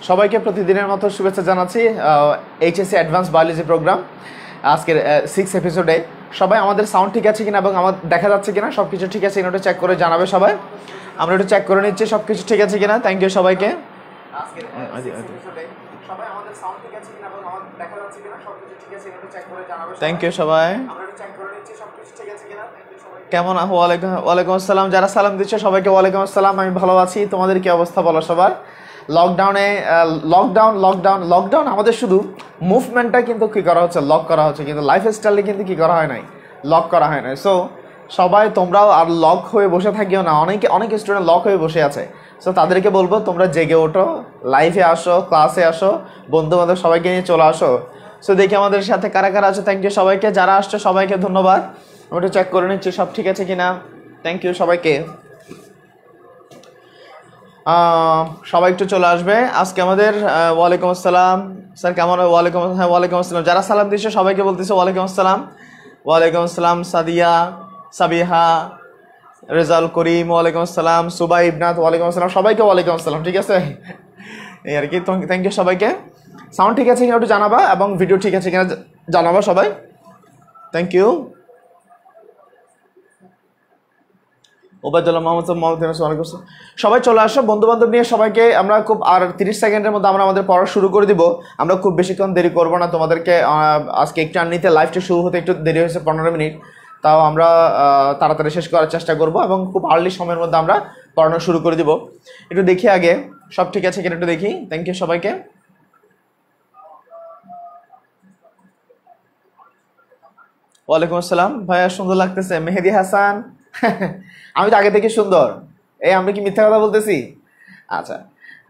সবাইকে প্রতিদিনের মতো শুভেচ্ছা জানাচ্ছি এইচএসসি অ্যাডভান্স বায়োলজি প্রোগ্রাম আজকের 6 এপিসোডে। সবাই আমাদের সাউন্ড ঠিক আছে কিনা এবং আমার দেখা যাচ্ছে কিনা সব কিছু ঠিক আছে কিনা একটু চেক করে জানাবে সবাই। আমরা একটু চেক করে নিচ্ছি সব কিছু ঠিক আছে কিনা। থ্যাংক ইউ সবাইকে। থ্যাংক ইউ সবাই। কেমন ওয়ালাইকুম আসসালাম। যারা সালাম দিচ্ছে সবাইকে ওয়ালাইকুম আসসালাম। আমি ভালো আছি, তোমাদের কি অবস্থা বলো সবার? লকডাউন আমাদের শুধু মুভমেন্টটা কিন্তু কী করা হচ্ছে, লক করা হচ্ছে, কিন্তু লাইফস্টাইলে কিন্তু কী করা হয় নাই, লক করা হয় নাই। সো সবাই তোমরাও আর লক হয়ে বসে থাকিও না। অনেক স্টুডেন্ট লক হয়ে বসে আছে। সো তাদেরকে বলবো তোমরা জেগে ওঠো, লাইফে আসো, ক্লাসে আসো, বন্ধু বান্ধব সবাইকে নিয়ে চলে আসো। সো দেখি আমাদের সাথে কারা কারা আছে। থ্যাংক ইউ সবাইকে, যারা আসছে সবাইকে ধন্যবাদ। আমি একটু চেক করে নিচ্ছি সব ঠিক আছে কিনা। থ্যাংক ইউ সবাইকে। সবাই একটু চলে আসবে আজকে আমাদের। ওয়ালাইকুম আসসালাম স্যার, কেমন? ওয়ালাইকুম আসসালাম। যারা সালাম দিচ্ছে সবাইকে বলতেছে ওয়ালাইকুম আসসালাম। ওয়ালাইকুম আসসালাম সাদিয়া, সাবিহা, রেজাল করিম, ওয়ালাইকুম আসসালাম। সুবাই ইবনাথ, ওয়ালাইকুম আসসালাম। সবাইকে ওয়ালাইকুম আসসালাম। ঠিক আছে, এই আর কি। থ্যাংক ইউ সবাইকে। সাউন্ড ঠিক আছে কিনা একটু জানাবা এবং ভিডিও ঠিক আছে কিনা জানাবা সবাই। Thank you. ওবায়দুল্লাহ মোহাম্মদ সবাই চলে আসো বন্ধু বান্ধব নিয়ে সবাইকে। আমরা খুব আর 30 সেকেন্ডের মধ্যে আমরা আমাদের পড়া শুরু করে দিব। আমরা খুব বেশিক্ষণ দেরি করবো না। তোমাদেরকে আজকে একটু নিতে লাইভটা শুরু হতে একটু দেরি হয়েছে 15 মিনিট, তাও আমরা তাড়াতাড়ি শেষ করার চেষ্টা করব এবং খুব আর্লি সময়ের মধ্যে আমরা পড়ানো শুরু করে দিব। একটু দেখি আগে সব ঠিক আছে কিনা একটু দেখি। থ্যাংক ইউ সবাইকে। ওয়ালাইকুম আসসালাম ভাইয়া, সুন্দর লাগতেছে। মেহেদি হাসান, আমি তো আগে থেকে সুন্দর। আমরা কি মিথ্যা কথা বলতেছি? আচ্ছা,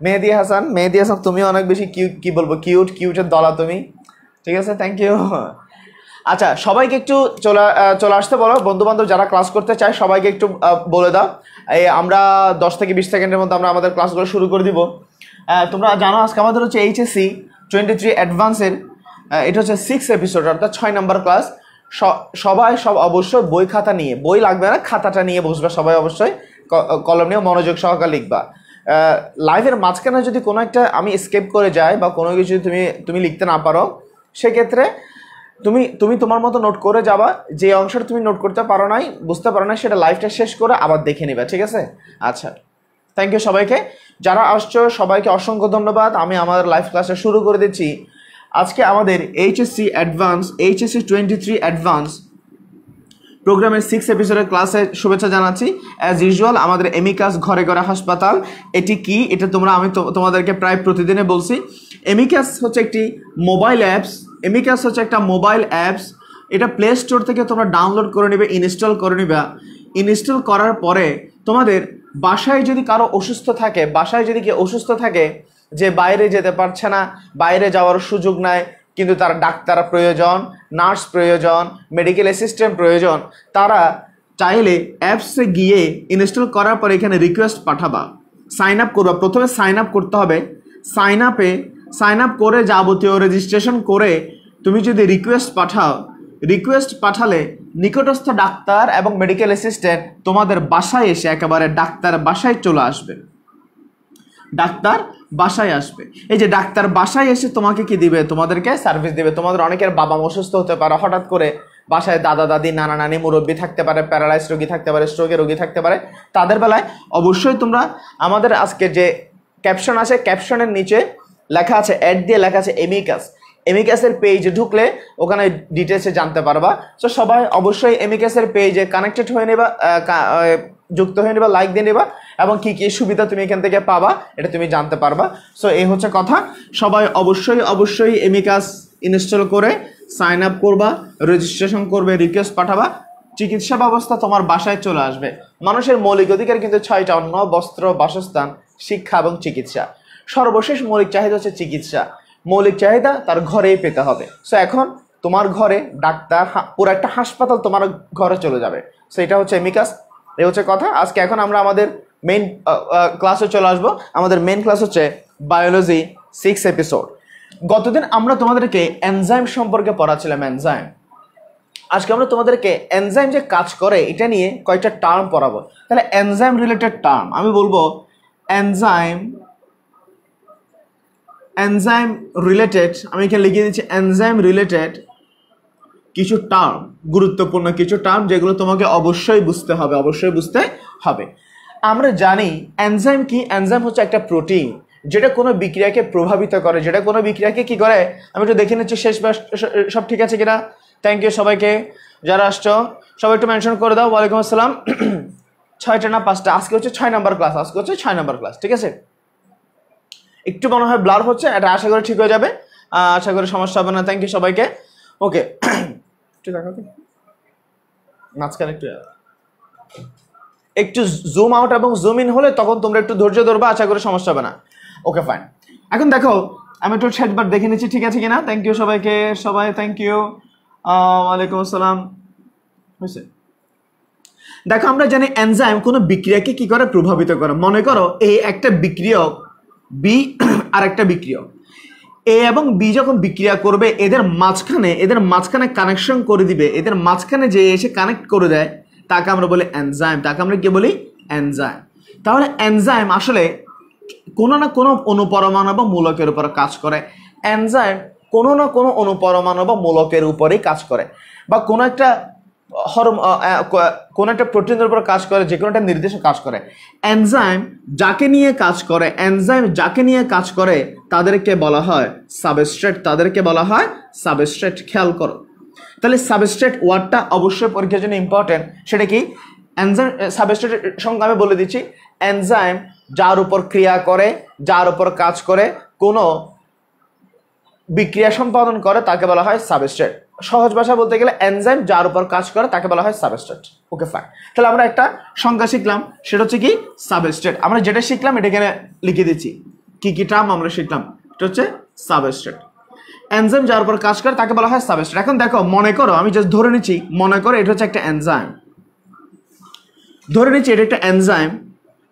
মেহেদি হাসান তুমিও অনেক বেশি কি বলবো, কিউটের দলা তুমি। ঠিক আছে, থ্যাংক ইউ। আচ্ছা, সবাইকে একটু চলে আসতে বলো। বন্ধু বান্ধব যারা ক্লাস করতে চায় সবাইকে একটু বলে দাও। আমরা 10 থেকে 20 সেকেন্ডের মধ্যে আমরা আমাদের ক্লাসগুলো শুরু করে দিব। তোমরা জানো আজকে আমাদের হচ্ছে এইচএসসি 23 অ্যাডভান্সের এটা হচ্ছে 6 এপিসোড, অর্থাৎ 6 নম্বর ক্লাস। সবাই অবশ্যই বই খাতা নিয়ে, বই লাগবে না, খাতাটা নিয়ে বসবে সবাই। অবশ্যই কলম নিয়ে মনোযোগ সহকারে লিখবা। লাইভের মাঝখানে যদি কোনো একটা আমি স্কেপ করে যাই বা কোনো কিছু তুমি লিখতে না পারো, সেক্ষেত্রে তুমি তোমার মতো নোট করে যাবা। যে অংশটা তুমি নোট করতে পারো নাই, বুঝতে পারো না, সেটা লাইভটা শেষ করে আবার দেখে নিবা। ঠিক আছে? আচ্ছা, থ্যাংক ইউ সবাইকে। যারা আসছো সবাইকে অসংখ্য ধন্যবাদ। আমি আমার লাইভ ক্লাসটা শুরু করে দিচ্ছি। আজকে আমাদের এইচএসসি 23 অ্যাডভান্স প্রোগ্রামের 6 এপিসোডের ক্লাসে শুভেচ্ছা জানাচ্ছি। অ্যাজ ইউজুয়াল আমাদের এমিকাস ঘরে ঘরে হাসপাতাল, এটি কি এটা আমি তোমাদেরকে প্রায় প্রতিদিনে বলছি। এমিকাস হচ্ছে একটি মোবাইল অ্যাপস। এটা প্লে স্টোর থেকে তোমরা ডাউনলোড করে নেবে, ইনস্টল করে নেবে। ইনস্টল করার পরে তোমাদের বাসায় যদি কারো অসুস্থ থাকে, যে বাইরে যেতে পারছে না, বাইরে যাওয়ার সুযোগ নাই, কিন্তু তার ডাক্তার প্রয়োজন, নার্স প্রয়োজন, মেডিকেল অ্যাসিস্ট্যান্ট প্রয়োজন, তারা চাইলে অ্যাপসে গিয়ে ইনস্টল করার পরে এখানে রিকোয়েস্ট পাঠাবা, সাইন আপ করবা। প্রথমে সাইন আপ করতে হবে। সাইন আপ করে যাবতীয় রেজিস্ট্রেশন করে তুমি যদি রিকোয়েস্ট পাঠালে নিকটস্থ ডাক্তার এবং মেডিকেল অ্যাসিস্ট্যান্ট তোমাদের বাসায় এসে একেবারে ডাক্তার বাসায় চলে আসবে। ডাক্তার বাসায় আসবে। এই যে ডাক্তার বাসায় এসে তোমাকে কি দিবে? তোমাদেরকে সার্ভিস দিবে। তোমাদের অনেকের বাবা অসুস্থ হতে পারে, হঠাৎ করে বাসায় দাদা দাদি, নানা নানি, মুরব্বী থাকতে পারে, প্যারালাইজ রোগী থাকতে পারে, স্ট্রোকের রোগী থাকতে পারে। তাদের বেলায় অবশ্যই তোমরা আমাদের আজকে যে ক্যাপশন আছে, ক্যাপশনের নিচে লেখা আছে, অ্যাড দিয়ে লেখা আছে এমিকাসের পেজে ঢুকলে ওখানে ডিটেলসে জানতে পারবা। সো সবাই অবশ্যই এমিকাসের পেজে কানেক্টেড হয়ে নেবা, যুক্ত হয়ে নেবা, লাইক দিয়ে নেবা এবং কি কি সুবিধা তুমি এখান থেকে পাবা এটা তুমি জানতে পারবা। সো এই হচ্ছে কথা। সবাই অবশ্যই এমিকাস ইনস্টল করে সাইন আপ করবা, রেজিস্ট্রেশন করবে, রিকোয়েস্ট পাঠাবা। চিকিৎসা ব্যবস্থা তোমার বাসায় চলে আসবে। মানুষের মৌলিক অধিকার কিন্তু 6টা: অন্ন, বস্ত্র, বাসস্থান, শিক্ষা এবং চিকিৎসা। সর্বশেষ মৌলিক চাহিদা হচ্ছে চিকিৎসা। মৌলিক চাহিদা তার ঘরেই পেতে হবে। সো এখন তোমার ঘরে ডাক্তার, পুরো একটা হাসপাতাল তোমার ঘরে চলে যাবে। সো এটা হচ্ছে এমিকাস, এই হচ্ছে কথা। আজকে এখন আমরা আমাদের মেইন ক্লাসে চলে আসবো। আমাদের মেইন ক্লাস হচ্ছে বায়োলজি 6 এপিসোড। গতদিন আমরা তোমাদেরকে এনজাইম সম্পর্কে পড়াচ্ছিলাম। আজকে আমরা তোমাদেরকে এনজাইম যে কাজ করে এটা নিয়ে কয়েকটা টার্ম পড়াবো। তাহলে এনজাইম রিলেটেড টার্ম আমি বলবো। এনজাইম এনজাইম রিলেটেড, আমি এখানে লিখে দিচ্ছি এনজাইম রিলেটেড কিছু টার্ম, গুরুত্বপূর্ণ কিছু টার্ম যেগুলো তোমাকে অবশ্যই বুঝতে হবে, অবশ্যই বুঝতে হবে। আমরা জানি এনজাইম কি, এনজাইম হচ্ছে একটা প্রোটিন যেটা কোনো বিক্রিয়াকে প্রভাবিত করে, যেটা কোনো বিক্রিয়াকে কি করে। আমি একটু দেখে নিচ্ছি শেষ সব ঠিক আছে কিনা। থ্যাংক ইউ সবাইকে যারা আসছো, সবাই একটু মেনশন করে দাও। ওয়ালাইকুম আসসালাম। 6টা না 5টা, আজকে হচ্ছে 6 নম্বর ক্লাস, আজকে হচ্ছে 6 নম্বর ক্লাস, ঠিক আছে। একটু মনে হয় ব্লার হচ্ছে, এটা আশা করি ঠিক হয়ে যাবে, আশা করি সমস্যা হবে না। থ্যাংক ইউ সবাইকে। ওকে, একটু দেখো তো মাঝখানে একটু জুম আউট এবং জুম ইন হলে তখন তোমরা একটু ধৈর্য ধরবা, আশা করি সমস্যা হবে না। Okay fine. এখন দেখো আমি একটু শেষবার দেখে নিচ্ছি ঠিক আছে কিনা। থ্যাংক ইউ সবাইকে, সবাই থ্যাংক ইউ। ওয়ালাইকুম আসসালাম। হয়েছে, দেখো আমরা জানি এনজাইম কোনো বিক্রিয়াকে কি করে প্রভাবিত করে। মনে করো এই একটা বিক্রিয়ক বি আর একটা বিক্রিয়ক এ এবং বি যখন বিক্রিয়া করবে, এদের মাঝখানে কানেকশন করে দিবে, এদের মাঝখানে যে এসে কানেক্ট করে দেয় তাকে আমরা বলি এনজাইম, তাকে আমরা কি বলি এনজাইম। তাহলে এনজাইম আসলে কোনো না কোনো অনুপরমাণু বা মূলকের উপর কাজ করে। এনজাইম কোনো না কোনো অনুপরমাণু বা মূলকের উপরেই কাজ করে, বা কোনো একটা প্রোটিনের উপর কাজ করে, যে কোনো একটা নির্দেশে কাজ করে। এনজাইম যাকে নিয়ে কাজ করে তাদেরকে বলা হয় সাবস্ট্রেট, তাদেরকে বলা হয় সাবস্ট্রেট। খেয়াল করো তাহলে সাবস্ট্রেট ওয়ার্ডটা অবশ্যই পরীক্ষার জন্য ইম্পর্টেন্ট। সেটা কি? এনজাইম সাবস্ট্রেটের সংজ্ঞা আমি বলে দিচ্ছি। এনজাইম যার উপর ক্রিয়া করে, যার উপর কাজ করে, কোনো বিক্রিয়া সম্পাদন করে তাকে বলা হয় সাবস্ট্রেট। সহজ ভাষা বলতে গেলে এনজাইম যার উপর কাজ করে তাকে বলা হয় সাবস্ট্রেট। Okay fine. তাহলে আমরা একটা সংজ্ঞা শিখলাম, সেটা হচ্ছে কি সাবস্ট্রেট। আমরা যেটা শিখলাম এটা এখানে লিখে দিচ্ছি, কি কি টার্ম আমরা শিখলাম। এটা হচ্ছে সাবস্ট্রেট। এনজাইম যার উপর কাজ করে তাকে বলা হয় সাবস্ট্রেট। এখন দেখো, মনে করো আমি জাস্ট ধরে নিচ্ছি, মনে করো এটা হচ্ছে একটা এনজাইম, ধরে নিচ্ছি এটা একটা এনজাইম।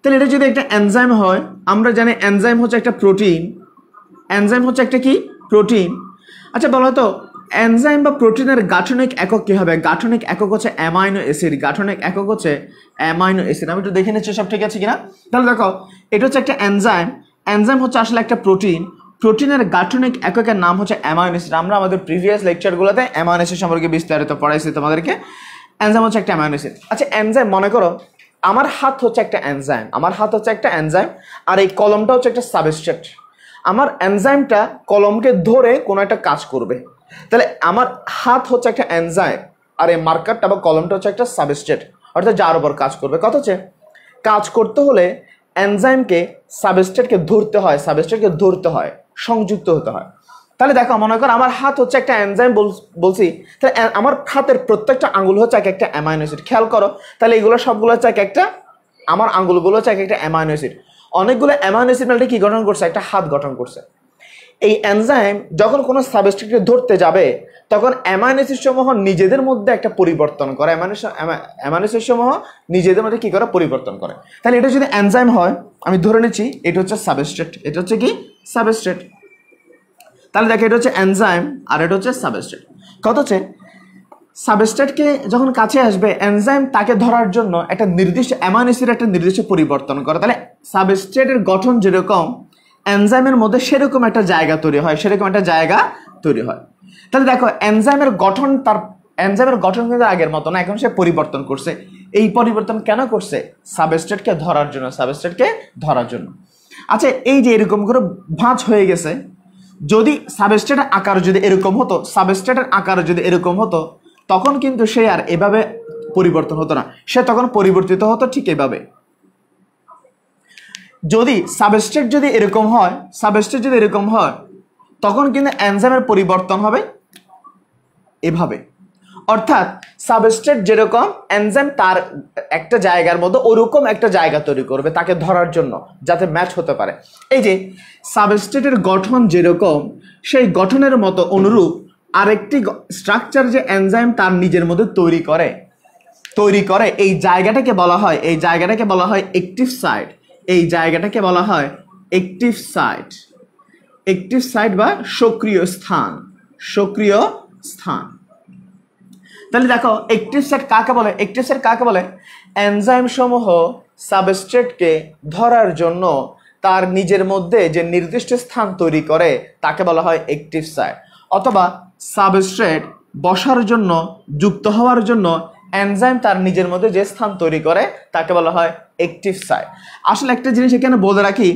তাহলে এটা যদি একটা এনজাইম হয়, আমরা জানি এনজাইম হচ্ছে একটা প্রোটিন, এনজাইম হচ্ছে একটা কি প্রোটিন। আচ্ছা বলো তো এনজাইম বা প্রোটিনের গাঠনিক একক কি হবে? গাঠনিক একক হচ্ছে অ্যামাইনো অ্যাসিড, গাঠনিক একক হচ্ছে অ্যামাইনো অ্যাসিড। আমি একটু দেখে নিচ্ছি সব ঠিক আছে কিনা। তাহলে দেখো এটা হচ্ছে একটা এনজাইম, এনজাইম হচ্ছে আসলে একটা প্রোটিন, প্রোটিনের গাঠনিক এককের নাম হচ্ছে অ্যামাইনো অ্যাসিড। আমরা আমাদের প্রিভিয়াস লেকচারগুলোতে অ্যামাইনো অ্যাসিড সম্পর্কে বিস্তারিত পড়াইছি তোমাদেরকে। এনজাইম হচ্ছে একটা অ্যামাইনো অ্যাসিড। আচ্ছা এনজাইম, মনে করো আমার হাত হচ্ছে একটা এনজাইম, আমার হাত হচ্ছে একটা এনজাইম, আর এই কলমটা হচ্ছে একটা সাবস্ট্রেট। আমার এনজাইমটা কলমকে ধরে কোনো একটা কাজ করবে, তাহলে আমার হাত হচ্ছে একটা এনজাইম আর এই মার্কারটা বা কলমটা হচ্ছে একটা সাবস্ট্রেট, অর্থাৎ যার উপর কাজ করবে। কথা হচ্ছে কাজ করতে হলে এনজাইমকে সাবস্ট্রেটকে ধরতে হয়, সংযুক্ত হতে হয়। তাহলে দেখো মনে করো আমার হাত হচ্ছে একটা এনজাইম বলছি, তাহলে আমার হাতের প্রত্যেকটা আঙ্গুল হচ্ছে এক একটা অ্যামাইনো অ্যাসিড। খেয়াল করো তাহলে এগুলো সবগুলো হচ্ছে এক একটা, আমার আঙ্গুলগুলো হচ্ছে এক একটা অ্যামাইনো অ্যাসিড। অনেকগুলো অ্যামাইনো অ্যাসিড মিলে কি গঠন করছে? একটা হাত গঠন করছে। এই এনজাইম যখন কোনো সাবস্ট্রেটকে ধরতে যাবে তখন অ্যামাইনো অ্যাসিড সমূহ নিজেদের মধ্যে একটা পরিবর্তন করে, অ্যামাইনো অ্যাসিড সমূহ নিজেদের মধ্যে কি করে পরিবর্তন করে। তাহলে এটা যদি এনজাইম হয়, আমি ধরে নিচ্ছি এটা হচ্ছে সাবস্ট্রেট, এটা হচ্ছে কি সাবস্ট্রেট। তাহলে দেখো এটা হচ্ছে এনজাইম আর এটা হচ্ছে সাবস্ট্রেট। কত হচ্ছে সাবস্ট্রেটকে যখন কাছে আসবে এনজাইম তাকে ধরার জন্য একটা নির্দিষ্ট অ্যামাইনো অ্যাসিড একটা নির্দিষ্ট পরিবর্তন করে। তাহলে সাবস্ট্রেটের গঠন যেরকম এনজাইমের মধ্যে সেরকম একটা জায়গা তৈরি হয়, তাহলে দেখো এনজাইমের গঠন কিন্তু আগের মতো না, এখন সে পরিবর্তন করছে। এই পরিবর্তন কেন করছে? সাবস্ট্রেটকে ধরার জন্য। আচ্ছা এই যে এরকম করে ভাঁজ হয়ে গেছে, যদি সাবস্ট্রেটের আকার যদি এরকম হতো তখন কিন্তু সে আর এভাবে পরিবর্তন হতো না, সে তখন পরিবর্তিত হতো ঠিক এভাবে। যদি সাবস্ট্রেট যদি এরকম হয় তখন কিন্তু এনজাইমের পরিবর্তন হবে এভাবে। অর্থাৎ সাবস্ট্রেট যেরকম, এনজাইম তার একটা জায়গার মধ্যে ওরকম একটা জায়গা তৈরি করবে তাকে ধরার জন্য, যাতে ম্যাচ হতে পারে। এই যে সাবস্ট্রেটের গঠন যেরকম, সেই গঠনের মতো অনুরূপ আরেকটি স্ট্রাকচার যে এনজাইম তার নিজের মধ্যে তৈরি করে এই জায়গাটাকে বলা হয় অ্যাক্টিভ সাইট। এই জায়গাটাকে বলা হয় অ্যাক্টিভ সাইট বা সক্রিয় স্থান। তাহলে দেখো অ্যাক্টিভ সাইট কাকে বলে? এনজাইম সমূহ সাবস্ট্রেটকে ধরার জন্য তার নিজের মধ্যে যে নির্দিষ্ট স্থান তৈরি করে তাকে বলা হয় অ্যাক্টিভ সাইট। অথবা সাবস্ট্রেট বসার জন্য, যুক্ত হওয়ার জন্য এনজাইম তার নিজের মধ্যে যে স্থান তৈরি করে তাকে বলা হয় অ্যাক্টিভ সাইট। আসলে একটা জিনিস এখানে বলে রাখি,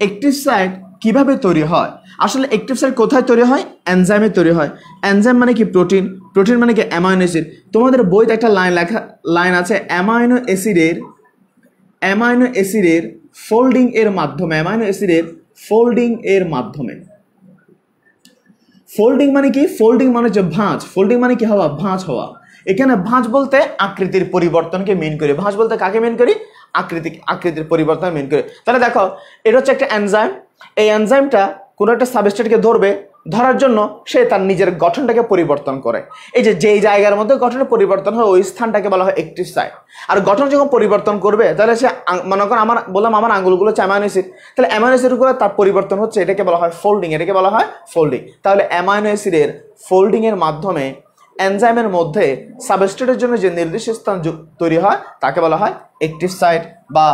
অ্যাক্টিভ সাইট কিভাবে তৈরি হয়। আসলে অ্যাক্টিভ সাইট কোথায় তৈরি হয়? এনজাইমে তৈরি হয়। এনজাইম মানে কি? প্রোটিন। প্রোটিন মানে কি? Amino acid. তোমাদের বইতে একটা লাইন আছে, অ্যামাইনো অ্যাসিডের ফোল্ডিং এর মাধ্যমে, অ্যামাইনো অ্যাসিডের ফোল্ডিং এর মাধ্যমে। ফোল্ডিং মানে কি? ফোল্ডিং মানে হচ্ছে ভাঁজ। ফোল্ডিং মানে কি? হওয়া, ভাঁজ হওয়া। এখানে ভাঁজ বলতে আকৃতির পরিবর্তনকে মিন করি। ভাঁজ বলতে কাকে মিন করি? আকৃতির পরিবর্তন মিন করি। তাহলে দেখো, এটা হচ্ছে একটা এনজাইম। এই এনজাইমটা কোনো একটা সাবস্ট্রেটকে ধরবে, ধরার জন্য সে তার নিজের গঠনটাকে পরিবর্তন করে। এই যে যেই জায়গার মধ্যে গঠনের পরিবর্তন হয় ওই স্থানটাকে বলা হয় অ্যাক্টিভ সাইট। আর গঠন যখন পরিবর্তন করবে তাহলে সে, মনে করেন আমার আঙ্গুলগুলো হচ্ছে অ্যামাইনো অ্যাসিড, তাহলে অ্যামাইনো অ্যাসিড করে তার পরিবর্তন হচ্ছে, এটাকে বলা হয় ফোল্ডিং। এটাকে বলা হয় ফোল্ডিং। তাহলে অ্যামাইনো অ্যাসিডের ফোল্ডিং এর মাধ্যমে এনজাইমের মধ্যে সাবস্ট্রেটের জন্য যে নির্দিষ্ট স্থান তৈরি হয় তাকে বলা হয় অ্যাক্টিভ সাইট বা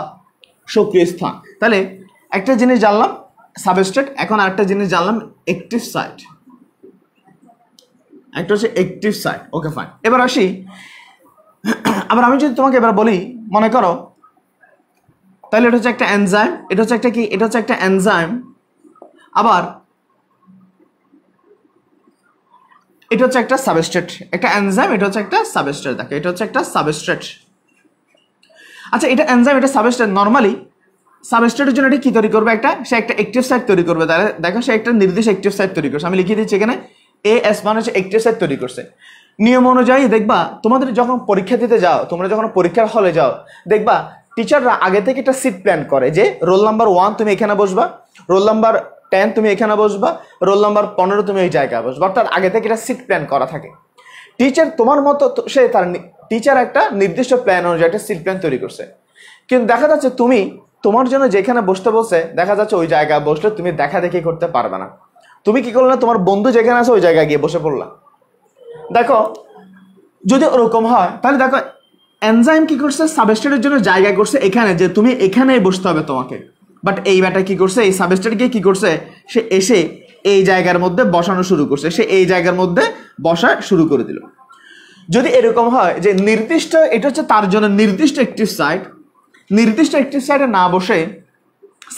সক্রিয় স্থান। তাহলে একটা জিনিস জানলাম সাবস্ট্রেট, এখন আরেকটা জিনিস জানলাম অ্যাক্টিভ সাইট। একটা হচ্ছে অ্যাক্টিভ সাইট। ওকে, ফাইন। এবার আসি, আবার আমি যদি তোমাকে এবার বলি, মনে করো তাহলে এটা হচ্ছে একটা এনজাইম, এটা হচ্ছে একটা কি? এটা হচ্ছে একটা এনজাইম। আবার এটা হচ্ছে একটা সাবস্ট্রেট। একটা এনজাইম, এটা হচ্ছে একটা সাবস্ট্রেট। দেখো, এটা হচ্ছে একটা সাবস্ট্রেট। আচ্ছা, এটা এনজাইম, এটা সাবস্ট্রেট। নর্মালি সাবস্ট্রেটের জন্য এটা কি তৈরি করবে? সে একটা অ্যাক্টিভ সাইট তৈরি করবে। তাহলে দেখো, সে একটা নির্দিষ্ট অ্যাক্টিভ সাইট তৈরি করছে। আমি লিখে দিচ্ছি এখানে AS মানে হচ্ছে অ্যাক্টিভ সাইট তৈরি করছে। নিয়ম অনুযায়ী দেখবা, তোমাদের যখন পরীক্ষা দিতে যাও, তোমরা যখন পরীক্ষার হলে যাও, দেখবা টিচাররা আগে থেকে একটা সিট প্ল্যান করে যে রোল নাম্বার 1 তুমি এখানে বসবা, রোল নাম্বার 10 তুমি এখানে বসবা, রোল নাম্বার 15 তুমি ওই জায়গায় বসবা। অর্থাৎ আগে থেকে একটা সিট প্ল্যান করা থাকে। টিচার তোমার মতো, সে তার টিচার একটা নির্দিষ্ট প্ল্যান অনুযায়ী একটা সিট প্ল্যান তৈরি করছে। কিন্তু দেখা যাচ্ছে তুমি, তোমার জন্য যেখানে বসতে বলছে, দেখা যাচ্ছে ওই জায়গায় বসলে তুমি দেখা দেখি করতে পারবে না। তুমি কি করলে? তোমার বন্ধু যেখানে আছে ওই জায়গায় গিয়ে বসে পড়লা। দেখো, যদি ওরকম হয় তাহলে দেখো এনজাইম কি করছে? সাবস্ট্রেটের জন্য জায়গা করছে এখানে, যে তুমি এখানেই বসতে হবে তোমাকে। বাট এই ব্যাটা কি করছে? এই সাবস্ট্রেটকে কি করছে? সে এসে এই জায়গার মধ্যে বসানো শুরু করছে। সে এই জায়গার মধ্যে বসা শুরু করে দিল। যদি এরকম হয় যে নির্দিষ্ট, এটা হচ্ছে তার জন্য নির্দিষ্ট অ্যাক্টিভ সাইট, নির্দিষ্ট অ্যাক্টিভ সাইটে না বসে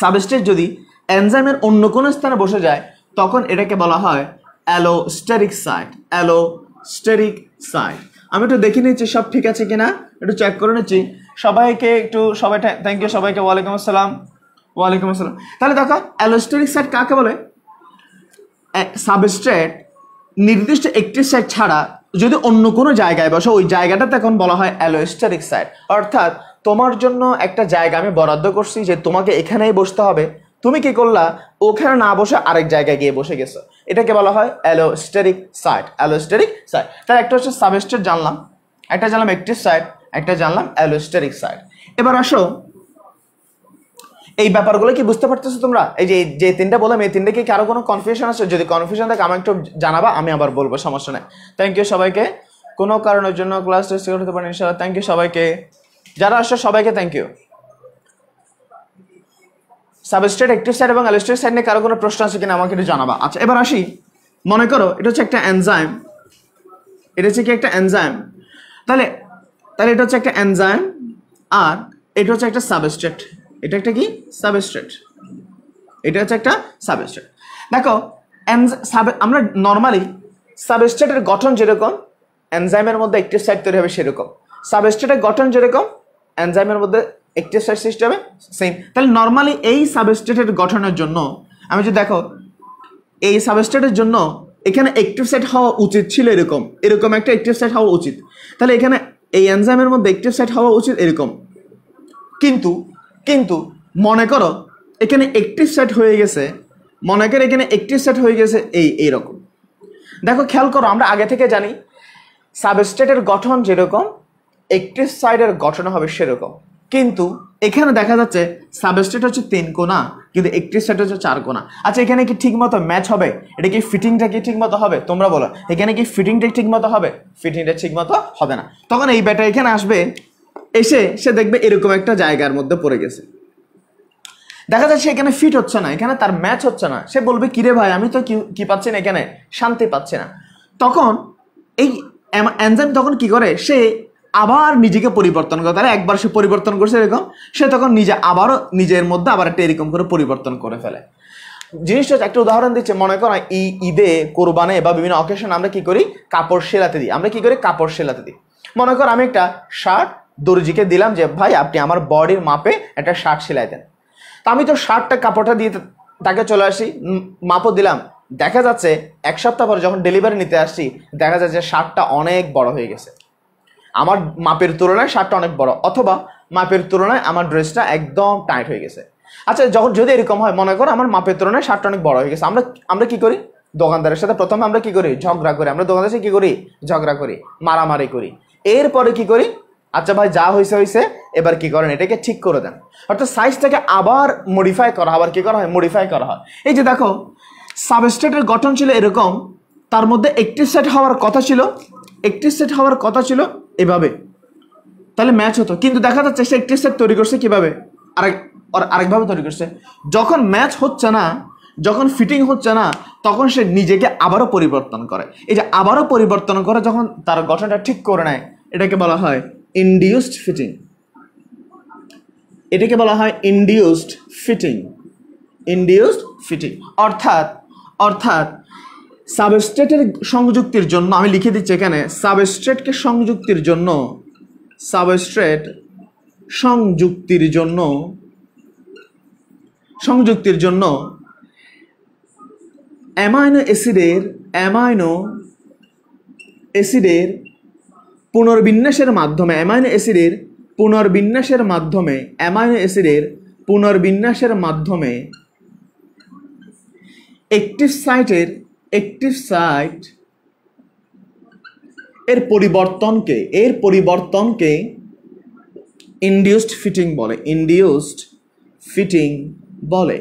সাবস্ট্রেট যদি এনজাইমের অন্য কোনো স্থানে বসে যায়, তখন এটাকে বলা হয় অ্যালোস্টেরিক সাইট। Allosteric site. আমি একটু দেখে নিচ্ছি সব ঠিক আছে কিনা, একটু চেক করে নিচ্ছি। সবাইকে একটু, সবাই থ্যাংক ইউ সবাইকে। ওয়ালাইকুম আসসালাম। ওয়ালাইকুম আসসালাম। তাহলে দেখো, অ্যালোস্টেরিক সাইট কাকে বলে? সাবস্ট্রেট নির্দিষ্ট অ্যাক্টিভ সাইট ছাড়া যদি অন্য কোনো জায়গায় বসে, ওই জায়গাটা তখন বলা হয় অ্যালোস্টেরিক সাইট। অর্থাৎ তোমার জন্য একটা জায়গা আমি বরাদ্দ করছি যে তোমাকে এখানেই বসতে হবে, তুমি কি করলা? ওখানে না বসে আরেক জায়গায় গিয়ে বসে গেছো। এটাকে বলা হয় অ্যালোস্টেরিক সাইট। Allosteric site. তাহলে একটা হচ্ছে সাবস্ট্রেট জানলাম, একটা জানলাম অ্যাক্টিভ সাইট, একটা জানলাম অ্যালোস্টেরিক সাইট। এবার আসো, এই ব্যাপারগুলো কি বুঝতে পারতেছো তোমরা? এই যে তিনটা বললাম, এই তিনটা কি কারো কোনো কনফিউশন আছে? যদি কনফিউশন থাকে আমাকে একটু জানাবা, আমি আবার বলবো, সমস্যা নেই। থ্যাংক ইউ সবাইকে। কোনো কারণের জন্য ক্লাস টেস্ট করতে পারেন ইনশাআল্লাহ। থ্যাংক ইউ সবাইকে, যারা আসছে সবাইকে thank you. Substrate, active site এবং অ্যালোস্টেরিক সাইট নিয়ে কারো কোনো প্রশ্ন আছে কিনা আমাকে একটু জানাবা। আচ্ছা, এবার আসি, মনে করো এটা হচ্ছে একটা এনজাইম, এটা হচ্ছে কি? একটা এনজাইম। তাহলে এটা হচ্ছে একটা এনজাইম, আর এটা হচ্ছে একটা সাবস্ট্রেট। এটা একটা কি? সাবস্ট্রেট। এটা হচ্ছে একটা সাবস্ট্রেট। দেখো, আমরা নর্মালি সাবস্ট্রেটের গঠন যেরকম এনজাইমের মধ্যে অ্যাক্টিভ সাইট তৈরি হবে সেরকম, সাবস্ট্রেটের গঠন যেরকম এনজাইমের মধ্যে অ্যাক্টিভ সাইট সৃষ্টি হবে সেম। তাহলে নর্মালি এই সাবস্ট্রেটের গঠনের জন্য আমি যদি দেখো, এই সাবস্ট্রেটের জন্য এখানে অ্যাক্টিভ সাইট হওয়া উচিত ছিল এরকম একটা অ্যাক্টিভ সাইট হওয়া উচিত। তাহলে এখানে এই এনজাইমের মধ্যে অ্যাক্টিভ সাইট হওয়া উচিত এরকম। কিন্তু মনে করো এখানে অ্যাক্টিভ সাইট হয়ে গেছে, মনে করো এখানে অ্যাক্টিভ সাইট হয়ে গেছে এইরকম। দেখো, খেয়াল করো, আমরা আগে থেকে জানি সাবস্ট্রেটের গঠন যেরকম অ্যাক্টিভ সাইটের গঠন হবে সেরকম। কিন্তু এখানে দেখা যাচ্ছে সাবস্ট্রেট হচ্ছে 3 কোণা, কিন্তু অ্যাক্টিভ সাইট হচ্ছে 4 কোণা। আচ্ছা, এখানে কি ঠিক মতো ম্যাচ হবে? এটা কি ফিটিংটা কি ঠিক মতো হবে? তোমরা বলো, এখানে কি ফিটিংটা ঠিক মতো হবে? ফিটিংটা ঠিক মতো হবে না। তখন এই ব্যাটা এখানে আসবে, এসে সে দেখবে এরকম একটা জায়গার মধ্যে পড়ে গেছে। দেখা যাচ্ছে এখানে ফিট হচ্ছে না, এখানে তার ম্যাচ হচ্ছে না, সে বলবে কিরে ভাই আমি তো কি পাচ্ছি না, এখানে শান্তি পাচ্ছি না। তখন এই এনজাইম তখন কি করে, সে আবার নিজেকে পরিবর্তন করে। তাহলে একবার সে পরিবর্তন করছে এরকম, সে তখন আবারও নিজের মধ্যে আবার একটা এরকম করে পরিবর্তন করে ফেলে। জিনিসটা একটা উদাহরণ দিচ্ছে, মনে করো ঈদে, কোরবানে বা বিভিন্ন অকেশন আমরা কি করি, কাপড় সেলাতে দিই। আমরা কি করি, কাপড় সেলাতে দিই। মনে করো আমি একটা শার্ট দর্জিকে দিলাম যে ভাই আপনি আমার বডির মাপে একটা শার্ট সেলাই দেন। তো আমি তো শার্টটা কাপড়টা দিয়ে তাকে চলে আসি, মাপও দিলাম। দেখা যাচ্ছে এক সপ্তাহ পরে যখন ডেলিভারি নিতে আসছি, দেখা যাচ্ছে শার্টটা অনেক বড় হয়ে গেছে, আমার মাপের তুলনায় শার্টটা অনেক বড়, অথবা মাপের তুলনায় আমার ড্রেসটা একদম টাইট হয়ে গেছে। আচ্ছা, যখন যদি এরকম হয়, মনে করো আমার মাপের তুলনায় শার্টটা অনেক বড় হয়ে গেছে, আমরা কি করি, দোকানদারের সাথে প্রথমে আমরা কি করি, ঝগড়া করি। আমরা দোকানদারের সাথে কি করি, ঝগড়া করি, মারামারি করি। এরপরে কি করি, আচ্ছা ভাই যা হয়েছে হয়েছে, এবার কি করেন, এটাকে ঠিক করে দেন। অর্থাৎ সাইজটাকে আবার মডিফাই করা, আবার কি করা হয়, মডিফাই করা হয়। এই যে দেখো, সাবস্ট্রেটের গঠন ছিল এরকম, তার মধ্যে একটি সেট হওয়ার কথা ছিল এভাবে, তাহলে ম্যাচ হতো। কিন্তু দেখা যাচ্ছে সে একটি সেট তৈরি করছে কিভাবে, আরেকভাবে তৈরি করছে। যখন ম্যাচ হচ্ছে না, যখন ফিটিং হচ্ছে না, তখন সে নিজেকে আবারও পরিবর্তন করে। এই যে আবারও পরিবর্তন করে যখন তার গঠনটা ঠিক করে নেয়, এটাকে বলা হয় ইনডিউসড ফিটিং। এটাকে বলা হয় ইনডিউসড ফিটিং। অর্থাৎ সাবস্ট্রেটের সংযুক্তির জন্য, আমি লিখে দিচ্ছি এখানে, সাবস্ট্রেট সংযুক্তির জন্য অ্যামাইনো অ্যাসিডের পুনর্বিন্যাসের মাধ্যমে অ্যাক্টিভ সাইট এর পরিবর্তনকে ইনডিউসড ফিটিং বলে।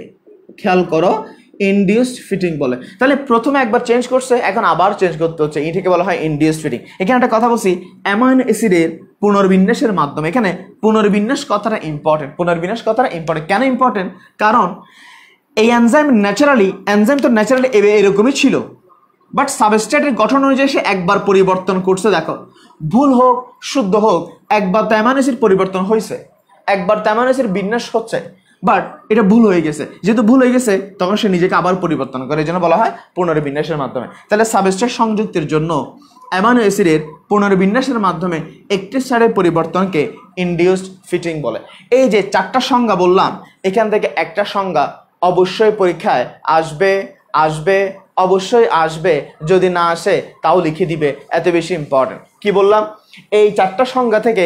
খেয়াল করো, ইনডিউসড ফিটিং বলে। তাহলে প্রথমে একবার চেঞ্জ করছে, এখন আবার চেঞ্জ করতে হচ্ছে, এটাকে বলা হয় ইনডিউসড ফিটিং। এখানে একটা কথা বলছি, অ্যামাইনো অ্যাসিডের পুনর্বিন্যাসের মাধ্যমে। এখানে পুনর্বিন্যাস কথাটা ইম্পর্টেন্ট। কেন ইম্পর্টেন্ট? কারণ এই এনজাইম তো ন্যাচারালি এরকমই ছিল, বাট সাবস্ট্রেটের গঠন অনুযায়ী সে একবার পরিবর্তন করছে। দেখো, ভুল হোক শুদ্ধ হোক, একবার তো অ্যামাইনো অ্যাসিড পরিবর্তন হয়েছে, একবার তো অ্যামাইনো অ্যাসিড বিন্যাস হচ্ছে, বাট এটা ভুল হয়ে গেছে। যেহেতু ভুল হয়ে গেছে, তখন সে নিজেকে আবার পরিবর্তন করে, এই জন্য বলা হয় পুনর্বিন্যাসের মাধ্যমে। তাহলে সাবস্ট্রেট সংযুক্তির জন্য অ্যামাইনো অ্যাসিডের পুনর্বিন্যাসের মাধ্যমে অ্যাক্টিভ সাইটের পরিবর্তনকে ইনডিউসড ফিটিং বলে। এই যে 4টা সংজ্ঞা বললাম, এখান থেকে একটা সংজ্ঞা অবশ্যই পরীক্ষায় অবশ্যই আসবে, যদি না আসে তাও লিখে দিবে, এত বেশি ইম্পর্টেন্ট। কি বললাম, এই 4টা সংজ্ঞা থেকে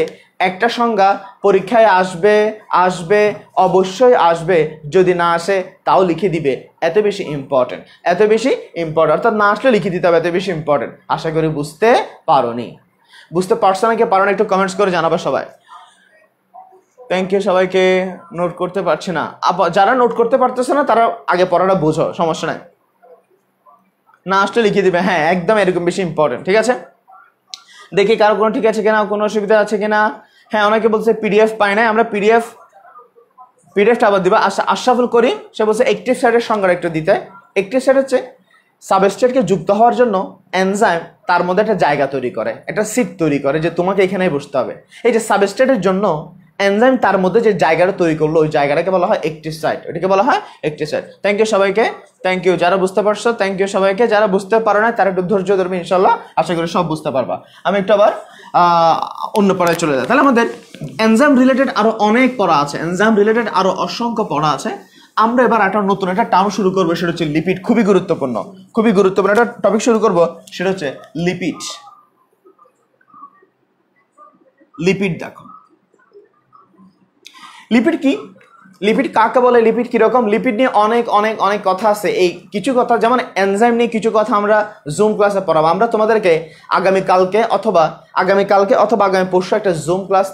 একটা সংজ্ঞা পরীক্ষায় অবশ্যই আসবে, যদি না আসে তাও লিখে দিবে, এত বেশি ইম্পর্টেন্ট। অর্থাৎ না আসলে লিখে দিতে হবে, এত বেশি ইম্পর্টেন্ট। আশা করি বুঝতে পারছো নাকি পারো না, একটু কমেন্টস করে জানাবে সবাই। থ্যাংক ইউ সবাইকে। নোট করতে পারছি না, যারা নোট করতে পারতেছে না তারা আগে পড়াটা বুঝো, সমস্যা নাই, না আসলে লিখে দিবে। হ্যাঁ, একদম এরকম বেশি ইম্পর্টেন্ট। ঠিক আছে, দেখি কারো কোনো ঠিক আছে কিনা, কোনো অসুবিধা আছে কিনা। হ্যাঁ, অনেকে বলছে পিডিএফ পাই নাই, আমরা পিডিএফটা আবার দিবা। আশরাফুল করিম সে বলছে অ্যাক্টিভ সাইটের সংজ্ঞা একটু দিতে। অ্যাক্টিভ সাইট হচ্ছে সাবস্ট্রেটকে যুক্ত হওয়ার জন্য এনজাইম তার মধ্যে একটা জায়গা তৈরি করে, একটা সিট তৈরি করে যে তোমাকে এখানেই বসতে হবে। এই যে সাবস্ট্রেটের জন্য এনজাইম তার মধ্যে যে জায়গাটা তৈরি করলো, ওই জায়গাটাকে বলা হয় অ্যাক্টিভ সাইট। এটাকে বলা হয় অ্যাক্টিভ সাইট। থ্যাংক ইউ সবাইকে, থ্যাংক ইউ যারা বুঝতে পারছো, থ্যাংক ইউ সবাইকে। যারা বুঝতে পারো না তারা একটু ধৈর্য ধরবে, ইনশাল্লাহ আশা করি সব বুঝতে পারবা। আমি একটু আবার অন্য পড়ায় চলে যাই। তাহলে আমাদের এনজাইম রিলেটেড আরো অনেক পড়া আছে, আরো অসংখ্য পড়া আছে। আমরা এবার একটা নতুন একটা টার্ম শুরু করবো, সেটা হচ্ছে লিপিড। খুবই গুরুত্বপূর্ণ একটা টপিক শুরু করবো, সেটা হচ্ছে লিপিড। দেখো, লিপিড কি, লিপিড কাকে বলে, লিপিড কিরকম, লিপিড নিয়ে অনেক কথা আছে। এই কিছু কথা, যেমন এনজাইম নিয়ে কিছু কথা আমরা জুম ক্লাসে পড়াবো। আমরা তোমাদেরকে আগামীকালকে অথবা আগামী পরশু একটা জুম ক্লাস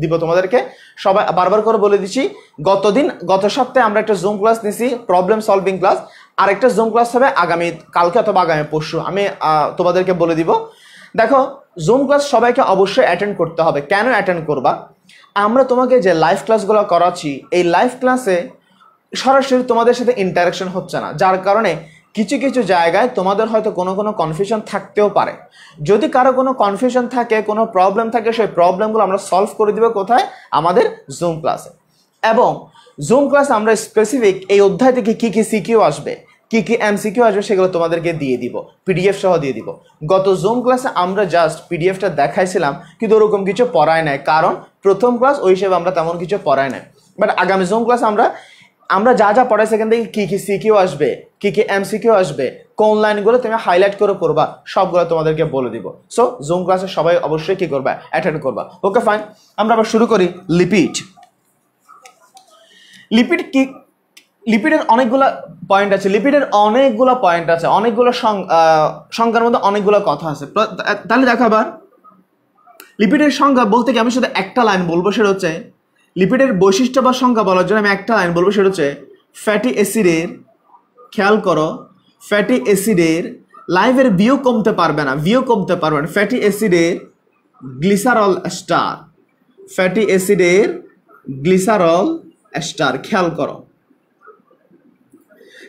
দিব তোমাদেরকে। সবাই বারবার করে বলে দিচ্ছি, গত সপ্তাহে আমরা একটা জুম ক্লাস নিছি, প্রবলেম সলভিং ক্লাস। আর একটা জুম ক্লাস হবে কালকে অথবা আগামী পরশু, আমি তোমাদেরকে বলে দিব। দেখো, জুম ক্লাস সবাইকে অবশ্যই অ্যাটেন্ড করতে হবে। কেন অ্যাটেন্ড করবা? আমরা তোমাকে যে লাইভ ক্লাসগুলো করাচ্ছি, এই লাইভ ক্লাসে সরাসরি তোমাদের সাথে ইন্টারাকশন হচ্ছে না, যার কারণে কিছু কিছু জায়গায় তোমাদের হয়তো কোনো কোনো কনফিউশন থাকতেও পারে। যদি কারো কোনো কনফিউশন থাকে, কোনো প্রবলেম থাকে, সেই প্রবলেমগুলো আমরা সলভ করে দিব কোথায়? আমাদের জুম ক্লাসে। এবং জুম ক্লাসে আমরা স্পেসিফিক এই অধ্যায় থেকে কি কি সিকিউ আসবে, কি কি এমসিকিউ আসবে, সেগুলো তোমাদেরকে দিয়ে দিব, পিডিএফ সহ দিয়ে দিব। গত জুম ক্লাসে আমরা জাস্ট পিডিএফটা দেখাইছিলাম, কিন্তু ওরকম কিছু পড়ায় নাই, কারণ প্রথম ক্লাস ওই হিসেবে আমরা তেমন কিছু পড়াই নাই। বাট আগামী জুম ক্লাস আমরা যা যা পড়াই সেখান থেকে কি কি সিকিউ আসবে, কি কি এমসিকিউ আসবে, কোন লাইনগুলো তুমি হাইলাইট করে পড়বা, সবগুলো তোমাদেরকে বলে দিব। সো জুম ক্লাসে সবাই অবশ্যই কি করবা? অ্যাটেন্ড করবা। ওকে ফাইন, আমরা আবার শুরু করি। লিপিড। লিপিড কি? লিপিডের অনেকগুলো পয়েন্ট আছে, অনেকগুলো সংখ্যার মধ্যে অনেকগুলো কথা আছে। তাহলে দেখো আবার লিপিডের সংখ্যা বলতে কি আমি শুধু একটা লাইন বলবো, সেটা হচ্ছে লিপিডের বৈশিষ্ট্য বা সংখ্যা বলার জন্য আমি একটা লাইন বলবো, সেটা হচ্ছে ফ্যাটি অ্যাসিডের, খেয়াল করো, ফ্যাটি অ্যাসিডের লাইভের ভিউ কমতে পারবে না, ফ্যাটি অ্যাসিডের গ্লিসারল এস্টার, ফ্যাটি অ্যাসিডের গ্লিসারল এস্টার, খেয়াল করো।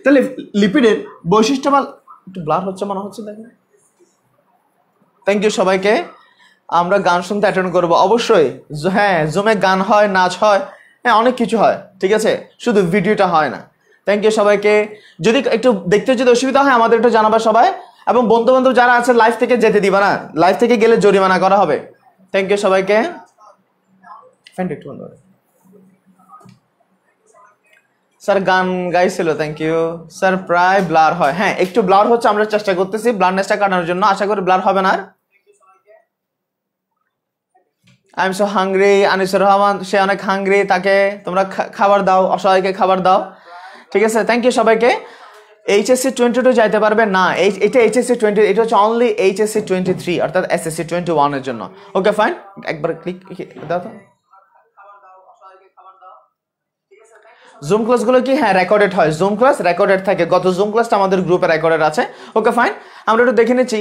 তাহলে লিপিডের বৈশিষ্ট্য বা একটু ব্লার হচ্ছে মনে হচ্ছে, দেখেন। থ্যাংক ইউ সবাইকে। আমরা গান শুনতে অ্যাটেন্ড করবো অবশ্যই। হ্যাঁ, জুমে গান হয়, নাচ হয়, হ্যাঁ অনেক কিছু হয়, ঠিক আছে, শুধু ভিডিওটা হয় না। থ্যাংক ইউ সবাইকে। যদি একটু দেখতে যদি অসুবিধা হয় আমাদের একটু জানাবা সবাই, এবং বন্ধু বান্ধব যারা আছে লাইভ থেকে যেতে দিবা না, লাইভ থেকে গেলে জরিমানা করা হবে। থ্যাংক ইউ সবাইকে। স্যার গান গাইছিল, থ্যাংক ইউ স্যার। প্রায় ব্লার হয়, হ্যাঁ একটু ব্লার হচ্ছে, আমরা চেষ্টা করতেছি ব্লারনেসটা কাটানোর জন্য, আশা করি ব্লার হবে না। I am so hungry, Anisur Rahman, সে অনেক হাংরি, তাকে তোমরা খাবার দাও, অসহায়কে খাবার দাও, ঠিক আছে। থ্যাংক ইউ সবাইকে। এইচএসসি 22 যাইতে পারবে না, এটা এইচএসসি 20, এটা হচ্ছে অনলি এইচএসসি 23 অর্থাৎ এসএসসি 21 এর জন্য। ওকে ফাইন, একবার ক্লিক দাও তো। জুম ক্লাসগুলো কি? হ্যাঁ রেকর্ডেড হয়, জুম ক্লাস রেকর্ডেড থাকে। গত জুম ক্লাসটা আমাদের গ্রুপে রেকর্ডেড আছে। ওকে ফাইন, আমরা একটু দেখে নিচ্ছি।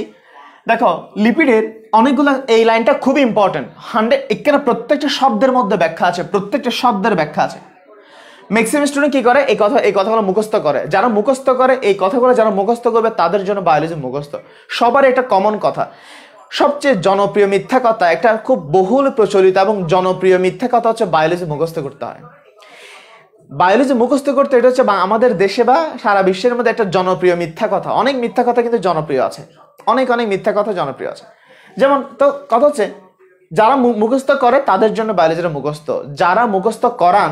দেখো লিপিডের অনেকগুলো, এই লাইনটা খুবই ইম্পর্টেন্ট। এখানে প্রত্যেকটা শব্দের মধ্যে ব্যাখ্যা আছে, প্রত্যেকটা শব্দের ব্যাখ্যা আছে। ম্যাক্সিমাম স্টুডেন্ট কি করে? এই কথাগুলো মুখস্থ করে। যারা মুখস্থ করে এই কথাগুলো, যারা মুখস্থ করবে তাদের জন্য বায়োলজি মুখস্থ। সবার এটা কমন কথা। সবচেয়ে জনপ্রিয় মিথ্যা কথা, একটা খুব বহুল প্রচলিত এবং জনপ্রিয় মিথ্যা কথা হচ্ছে বায়োলজি মুখস্থ করতে হয়। বায়োলজি মুখস্থ করতে, এটা হচ্ছে আমাদের দেশে বা সারা বিশ্বের মধ্যে একটা জনপ্রিয় মিথ্যা কথা। অনেক মিথ্যা কথা কিন্তু জনপ্রিয় আছে, অনেক মিথ্যা কথা জনপ্রিয় আছে। যেমন তো কথা হচ্ছে যারা মুখস্থ করে তাদের জন্য বায়োলজিটা মুখস্থ, যারা মুখস্থ করান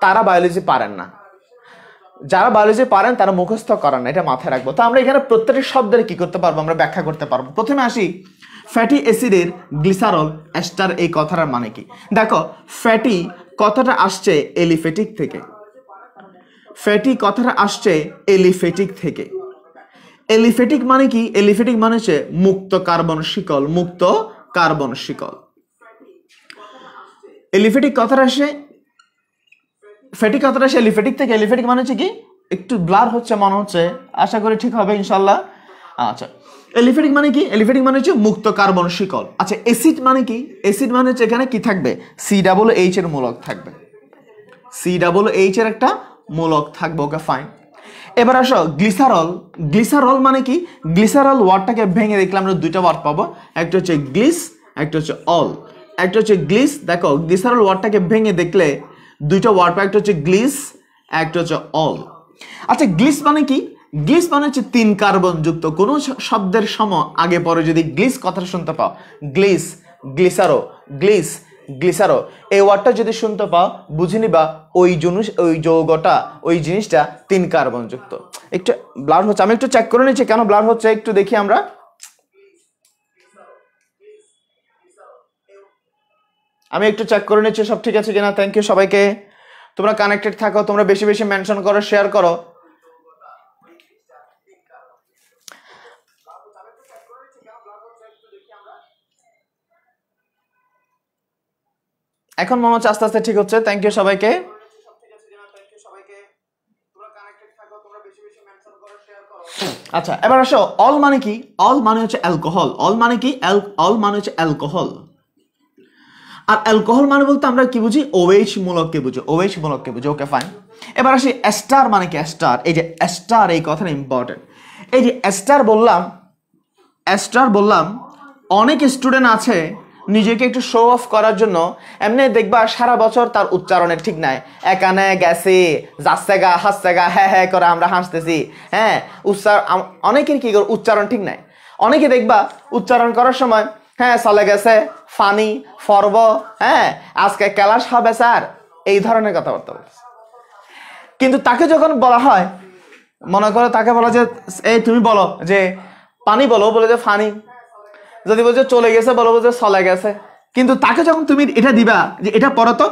তারা বায়োলজি পারেন না, যারা বায়োলজি পারেন তারা মুখস্থ করান না, এটা মাথায় রাখবো। তো আমরা এখানে প্রত্যেকটা শব্দের কি করতে পারবো? আমরা ব্যাখ্যা করতে পারবো। প্রথমে আসি ফ্যাটি অ্যাসিডের গ্লিসারল এস্টার, এই কথাটার মানে কি? দেখো ফ্যাটি কথাটা আসছে এলিফেটিক থেকে, ফ্যাটি কথাটা আসছে এলিফেটিক থেকে। এলিফেটিক মানে কি? এলিফেটিক মানে হচ্ছে মুক্ত কার্বন শিকল, মুক্ত কার্বন শিকল। এলিফেটিক কথাটা আসে, ফ্যাটি কথাটা আসে এলিফেটিক থেকে। এলিফেটিক মানে হচ্ছে কি? একটু ব্লার হচ্ছে মনে হচ্ছে, আশা করি ঠিক হবে ইনশাল্লাহ। আচ্ছা, এলিফেটিক মানে কি? এলিফেটিক মানে হচ্ছে মুক্ত কার্বন শিকল। আচ্ছা, অ্যাসিড মানে কি? অ্যাসিড মানে হচ্ছে এখানে কি থাকবে? COOH এর মূলক থাকবে, COOH এর একটা মূলক থাকবে। ওকে ফাইন। এবার আসো গ্লিসারল। গ্লিসারল মানে কি? গ্লিসারল ওয়ার্ডটাকে ভেঙে দেখলে আমরা দুইটা ওয়ার্ড পাবো, একটা হচ্ছে গ্লিস, একটা হচ্ছে অল। একটা হচ্ছে গ্লিস, দেখো গ্লিসারল ওয়ার্ডটাকে ভেঙে দেখলে দুইটা ওয়ার্ড পাবো, একটা হচ্ছে গ্লিস, একটা হচ্ছে অল। আচ্ছা, গ্লিস মানে কি? গ্লিস মানে হচ্ছে 3 কার্বন যুক্ত কোনো শব্দের সম আগে পরে যদি গ্লিস কথাটা শুনতে পাও, গ্লিস, গ্লিসারো, গ্লিস, গ্লিসারো, এই ওয়ার্ডটা যদি শুনতে পাও বুঝে নিবা ওই যৌগটা, ওই জিনিসটা 3 কার্বন যুক্ত। একটু ব্লার হচ্ছে, আমি একটু চেক করে নিচ্ছি কেন ব্লার হচ্ছে, একটু দেখি আমরা। আমি একটু চেক করে নিচ্ছি সব ঠিক আছে কিনা। থ্যাংক ইউ সবাইকে, তোমরা কানেক্টেড থাকো, তোমরা বেশি বেশি মেনশন করো, শেয়ার করো। এখন মনে হচ্ছে আস্তে আস্তে ঠিক হচ্ছে। থ্যাংক ইউ সবাইকে। আচ্ছা, এবার আসো অল মানে কি? অল মানে হচ্ছে অ্যালকোহল। অল মানে কি? অল মানে হচ্ছে অ্যালকোহল। আর অ্যালকোহল মানে বলতে আমরা কি বুঝি, OH মূলককে বুঝি, OH মূলককে বুঝি। ওকে ফাইন। এবার আসি এস্টার মানে কি। এস্টার, এই যে এস্টার, এই কথাটা ইম্পর্টেন্ট। এই যে এস্টার বললাম অনেক স্টুডেন্ট আছে নিজেকে একটু শো অফ করার জন্য এমনি দেখবা সারা বছর তার উচ্চারণের ঠিক নাই, এখানে গেছে যাচ্ছে গা হাসছে গা হ্যাঁ হ্যাঁ করে আমরা হাসতেছি, হ্যাঁ অনেকের কি উচ্চারণ ঠিক নাই। অনেকে দেখবা উচ্চারণ করার সময় হ্যাঁ চলে গেছে, ফানি, ফরব, হ্যাঁ আজকে ক্লাস হবে স্যার, এই ধরনের কথাবার্তা বলছে। কিন্তু তাকে যখন বলা হয়, মনে করো তাকে বলা যে এই তুমি বলো যে পানি বলো, বলে যে ফানি, যদি বলছে চলে গেছে বলো যে চলে গেছে। কিন্তু তাকে যখন তুমি এটা দিবা যে এটা পড়ো তো,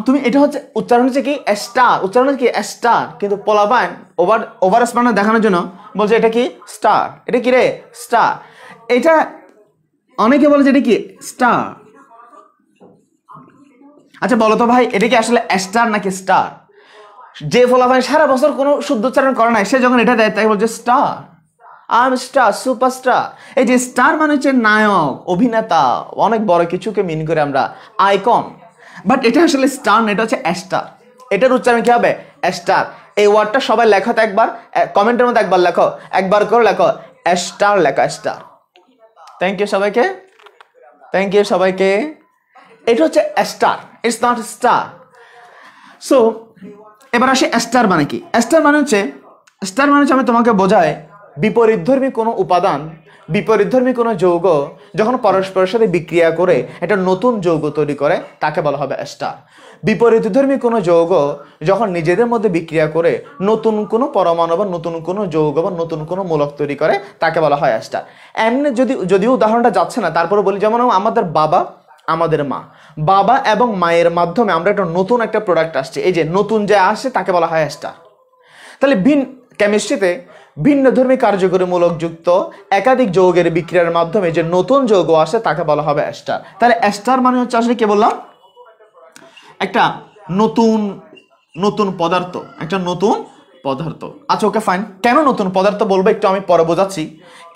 তুমি এটা হচ্ছে উচ্চারণ হচ্ছে কি স্টার, উচ্চারণ হচ্ছে কি স্টার, কিন্তু পোলাপাইন ওভার স্মার্ট দেখানোর জন্য বলছে এটা কি স্টার, এটা কি রে স্টার। এটা অনেকে বলে যে এটা কি স্টার। আচ্ছা বলো তো ভাই, এটা কি আসলে স্টার নাকি স্টার? যে পোলাপাইন সারা বছর কোনো শুদ্ধ উচ্চারণ করে নাই, সে যখন এটা দেয় তাই বলছে star, I am star, superstar. এই যে স্টার মানে হচ্ছে নায়ক, অভিনেতা, অনেক বড় কিছুকে মিন করে আমরা আইকন। বাট এটা আসলে স্টার না, এটা হচ্ছে স্টার। এটার উচ্চারণ কি হবে? স্টার। এই ওয়ার্ডটা সবাই লেখো তো একবার, কমেন্টের মধ্যে একবার লেখো, একবার করে লেখো স্টার, লেখো স্টার। থ্যাংক ইউ সবাইকে, থ্যাংক ইউ সবাইকে। এটা হচ্ছে star, it's not star. So এবার আসি স্টার মানে কি। স্টার মানে হচ্ছে আমি তোমাকে বোঝাই বিপরীতধর্মী কোনো উপাদান, বিপরীতধর্মী কোনো যৌগ যখন পরস্পরের সাথে বিক্রিয়া করে একটা নতুন যৌগ তৈরি করে তাকে বলা হবে স্টার। বিপরীতধর্মী কোনো যৌগ যখন নিজেদের মধ্যে বিক্রিয়া করে নতুন কোনো পরমাণু বা নতুন কোনো যৌগ বা নতুন কোনো মূলক তৈরি করে তাকে বলা হয় স্টার। এমনি যদিও উদাহরণটা যাচ্ছে না, তারপরে বলি, যেমন আমাদের বাবা, আমাদের মা, বাবা এবং মায়ের মাধ্যমে আমরা একটা নতুন একটা প্রোডাক্ট আসছে, এই যে নতুন যে আসে তাকে বলা হয় স্টার। তাহলে কেমিস্ট্রিতে ভিন্ন ধর্মী কার্যকরী মূলক যুক্ত একাধিক যৌগের বিক্রিয়ার মাধ্যমে যে নতুন যৌগ আসে তাকে বলা হবে স্টার। তাহলে স্টার মানে হচ্ছে আসলে কি বললাম, একটা নতুন পদার্থ, একটা নতুন পদার্থ। আচ্ছা ওকে ফাইন। কেন নতুন পদার্থ বলবো একটু আমি পরে বোঝাচ্ছি,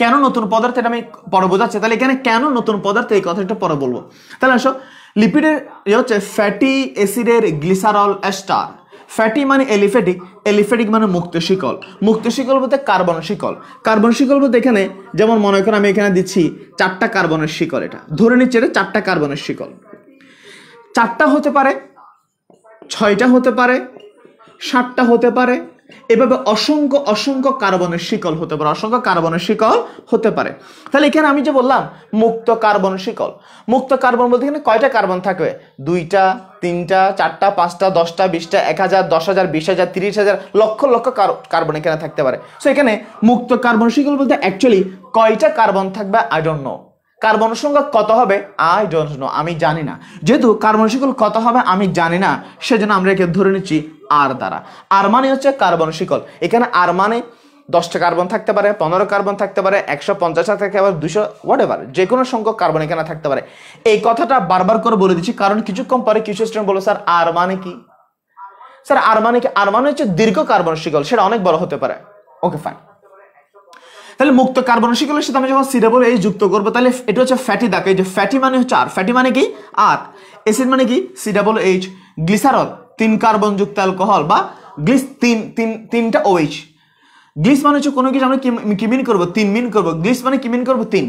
কেন নতুন পদার্থ এটা আমি পরে বোঝাচ্ছি। তাহলে এখানে কেন নতুন পদার্থ এই কথাটা পরে বলবো। তাহলে আসো লিপিডের হচ্ছে ফ্যাটি অ্যাসিডের গ্লিসারল এস্টার। ফ্যাটি মানে এলিফ্যাটিক, এলিফ্যাটিক মানে মুক্ত শিকল, মুক্ত শিকল বলতে কার্বন শিকল, কার্বন শিকল বলতে এখানে যেমন মনে করো আমি এখানে দিচ্ছি 4টা কার্বনের শিকল, এটা ধরে নিচ্ছে এটা 4টা কার্বনের শিকল। 4টা হতে পারে, 6টা হতে পারে, 7টা হতে পারে, এভাবে অসংখ্য কার্বনের শিকল হতে পারে, অসংখ্য কার্বনের শিকল হতে পারে। তাহলে এখানে আমি যে বললাম মুক্ত কার্বন শিকল, মুক্ত কার্বন বলতে এখানে কয়টা কার্বন থাকবে? 2টা, 3টা, 4টা, 5টা, 10টা, 20টা, 1000, 10,000, 20,000, 30,000, লক্ষ লক্ষ কার্বন এখানে থাকতে পারে। সো এখানে মুক্ত কার্বন শিকল বলতে অ্যাকচুয়ালি কয়টা কার্বন থাকবে আই ডোন্ট নো, কার্বন সংখ্যা কত হবে আই ডোন্ট নো, আমি জানি না। যেহেতু কার্বন শিকল কত হবে আমি জানি না, সেজন্য আমরা একে ধরে নিচ্ছি আর দ্বারা। আর মানে হচ্ছে কার্বন শিকল। এখানে আর মানে 10টা কার্বন থাকতে পারে, 15 কার্বন থাকতে পারে, 150 থাকতে পারে, 200, হোয়াট এভার, যে কোনো সংখ্যক কার্বন এখানে থাকতে পারে। এই কথাটা বারবার করে বলে দিচ্ছি কারণ কিছুক্ষণ পরে কিছু স্টুডেন্ট বলো স্যার আর মানে কি, স্যার আর মানে কি? আর মানে হচ্ছে দীর্ঘ কার্বন শিকল, সেটা অনেক বড় হতে পারে। Okay fine. তাহলে মুক্ত কার্বন শিকলের সাথে আমি যখন COOH যুক্ত করবো তাহলে এটা হচ্ছে ফ্যাটি দাগ, এই যে ফ্যাটি মানে হচ্ছে আর, ফ্যাটি মানে কি আর, অ্যাসিড মানে কি COOH, গ্লিসারল 3 কার্বন যুক্ত অ্যালকোহল বা গ্লিস 3টা OH। গ্লিস মানে হচ্ছে কোনো কিছু আমরা কি মিন করবো? 3 মিন করবো। গ্লিস মানে কি মিন করবো? 3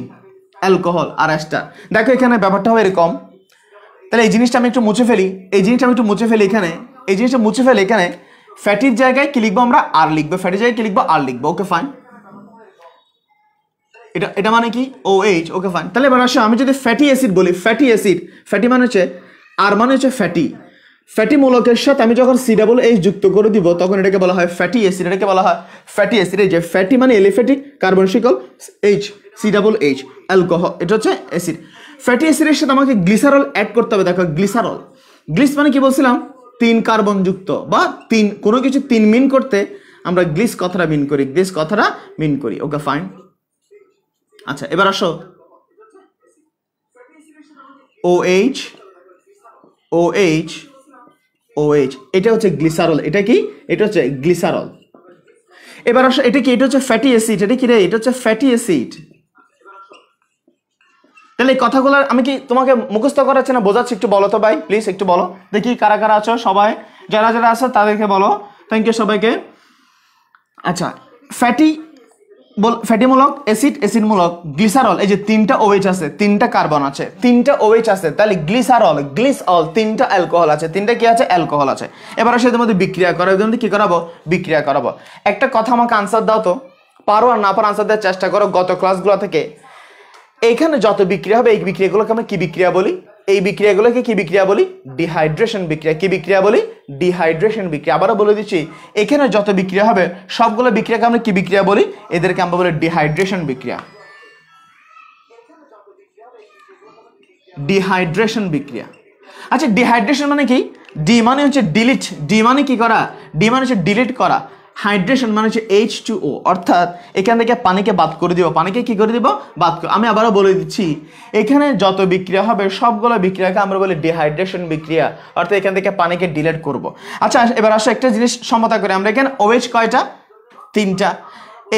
অ্যালকোহল আর এস্টার। দেখো এখানে ব্যাপারটা হবে এরকম। তাহলে এই জিনিসটা আমি একটু মুছে ফেলি, এই জিনিসটা আমি একটু মুছে ফেলি, এখানে এই জিনিসটা মুছে ফেলি। এখানে ফ্যাটির জায়গায় কি লিখবো আমরা? আর লিখবো। ফ্যাটির জায়গায় কি লিখবো? আর লিখবো। Okay fine. এটা মানে কি OH। Okay fine. তাহলে এবার আসো আমি যদি ফ্যাটি অ্যাসিড বলি, ফ্যাটি অ্যাসিড, ফ্যাটি মানে হচ্ছে আর মানে হচ্ছে ফ্যাটি, ফ্যাটি মূলকের সাথে আমি যখন COOH যুক্ত করে দিব তখন এটাকে বলা হয় ফ্যাটি অ্যাসিড, এটাকে বলা হয় ফ্যাটি অ্যাসিড। এই যে ফ্যাটি মানে এলিফ্যাটিক, কার্বন শিকল, H COOH, অ্যালকোহল, এটা হচ্ছে অ্যাসিড। ফ্যাটি অ্যাসিডের সাথে আমাকে গ্লিসারল অ্যাড করতে হবে। দেখো গ্লিসারল, গ্লিস মানে কি বলছিলাম? 3 কার্বন যুক্ত বা 3, কোনো কিছু 3 মিন করতে আমরা গ্লিস কথাটা মিন করি, গ্লিস কথাটা মিন করি। Okay fine. আচ্ছা এবার আসো OH, OH, OH, এটা হচ্ছে গ্লিসারল। এটা কি? এটা হচ্ছে গ্লিসারল। এবার আসো এটা কি? এটা হচ্ছে ফ্যাটি অ্যাসিড। এটা কি রে? এটা হচ্ছে ফ্যাটি অ্যাসিড। তাহলে এই কথাগুলো আমি কি তোমাকে মুখস্থ করাচ্ছি না বোঝাচ্ছি? একটু বলো তো ভাই, প্লিজ একটু বলো দেখি কারা কারা আছো। সবাই যারা যারা আছো তাদেরকে বলো। থ্যাংক ইউ সবাইকে। আচ্ছা, ফ্যাটিমূলক অ্যাসিড, অ্যাসিডমূলক, গ্লিসারল, এই যে তিনটা OH আছে, তিনটা কার্বন আছে, তিনটা OH আছে, তাহলে গ্লিসারল, গ্লিসঅল, তিনটা অ্যালকোহল আছে, তিনটা কি আছে? অ্যালকোহল আছে। এবার আসলে এদের মধ্যে বিক্রিয়া করাবো, এদের মধ্যে কি করাবো? বিক্রিয়া করাবো। একটা কথা আমাকে আনসার দাও তো, পারো আর না পারো আনসার দেওয়ার চেষ্টা করো। গত ক্লাসগুলো থেকে এইখানে যত বিক্রিয়া হবে এই বিক্রিয়াগুলোকে আমরা কি বিক্রিয়া বলি? এই বিক্রিয়াগুলোকে কি বিক্রিয়া বলি? ডিহাইড্রেশন বিক্রিয়া। কি বিক্রিয়া বলি? ডিহাইড্রেশন বিক্রিয়া। আবারও বলে দিচ্ছি, এখানে যত বিক্রিয়া হবে সবগুলো বিক্রিয়াকে আমরা কি বিক্রিয়া বলি? এদেরকে আমরা বলি ডিহাইড্রেশন বিক্রিয়া। ডিহাইড্রেশন বিক্রিয়া। আচ্ছা, ডিহাইড্রেশন মানে কি? ডি মানে হচ্ছে ডিলিট, ডি মানে কি করা? ডি মানে হচ্ছে ডিলিট করা। হাইড্রেশন মানে হচ্ছে H2O, অর্থাৎ এখান থেকে পানিকে বাদ করে দিব। পানিকে কি করে দিব? বাদ করে। আমি আবারও বলে দিচ্ছি, এখানে যত বিক্রিয়া হবে সবগুলো বিক্রিয়াকে আমরা বলি ডিহাইড্রেশন বিক্রিয়া, অর্থাৎ এখান থেকে পানিকে ডিলিট করব। আচ্ছা, এবার আসো একটা জিনিস সমতা করি আমরা। এখানে OH কয়টা? তিনটা।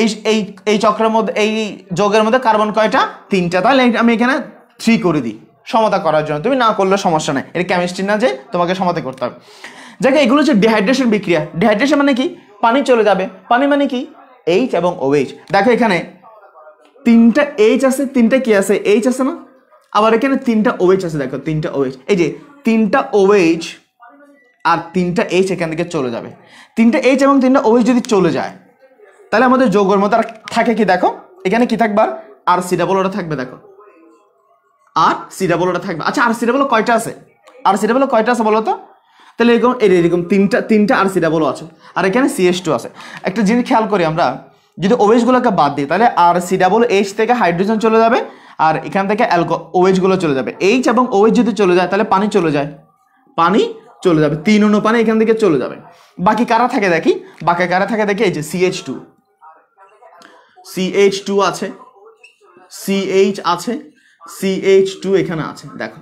এই এই এই চক্রের মধ্যে, এই যোগের মধ্যে কার্বন কয়টা? তিনটা। তাহলে আমি এখানে 3 করে দিই সমতা করার জন্য। তুমি না করলে সমস্যা নেই, এটা কেমিস্ট্রি না যে তোমাকে সমতা করতে হবে। দেখো, এগুলো হচ্ছে ডিহাইড্রেশন বিক্রিয়া। ডিহাইড্রেশন মানে কি? পানি চলে যাবে। পানি মানে কি? H এবং OH। দেখো এখানে তিনটা H আছে, তিনটা কি আছে? H আছে না? আবার এখানে তিনটা OH আছে। দেখো তিনটা OH, এই যে তিনটা OH আর তিনটা H এখান থেকে চলে যাবে। তিনটা H এবং তিনটা OH যদি চলে যায় তাহলে আমাদের যৌগের মধ্যে আর থাকে কি? দেখো এখানে কি থাকবে? আর C ডাবল ওটা থাকবে। দেখো আর C ডাবল ওটা থাকবে। আচ্ছা, আর C ডাবল কয়টা আছে? আর C ডাবল কয়টা আছে বলো তো? তাহলে এরকম তিনটা আর C ডাবল আছে, আর এখানে CH2 আছে। একটা জিনিস খেয়াল করি আমরা, যদি OH গুলোকে বাদ দিই তাহলে আর C ডাবল H থেকে হাইড্রোজেন চলে যাবে, আর এখান থেকে OH গুলো চলে যাবে। H এবং OH যদি চলে যায় তাহলে পানি চলে যায়, পানি চলে যাবে, 3 অণু পানি এখান থেকে চলে যাবে। বাকি কারা থাকে দেখি? বাকি কারা থাকে দেখি? এই যে CH2 আছে, CH আছে, CH2 এখানে আছে। দেখো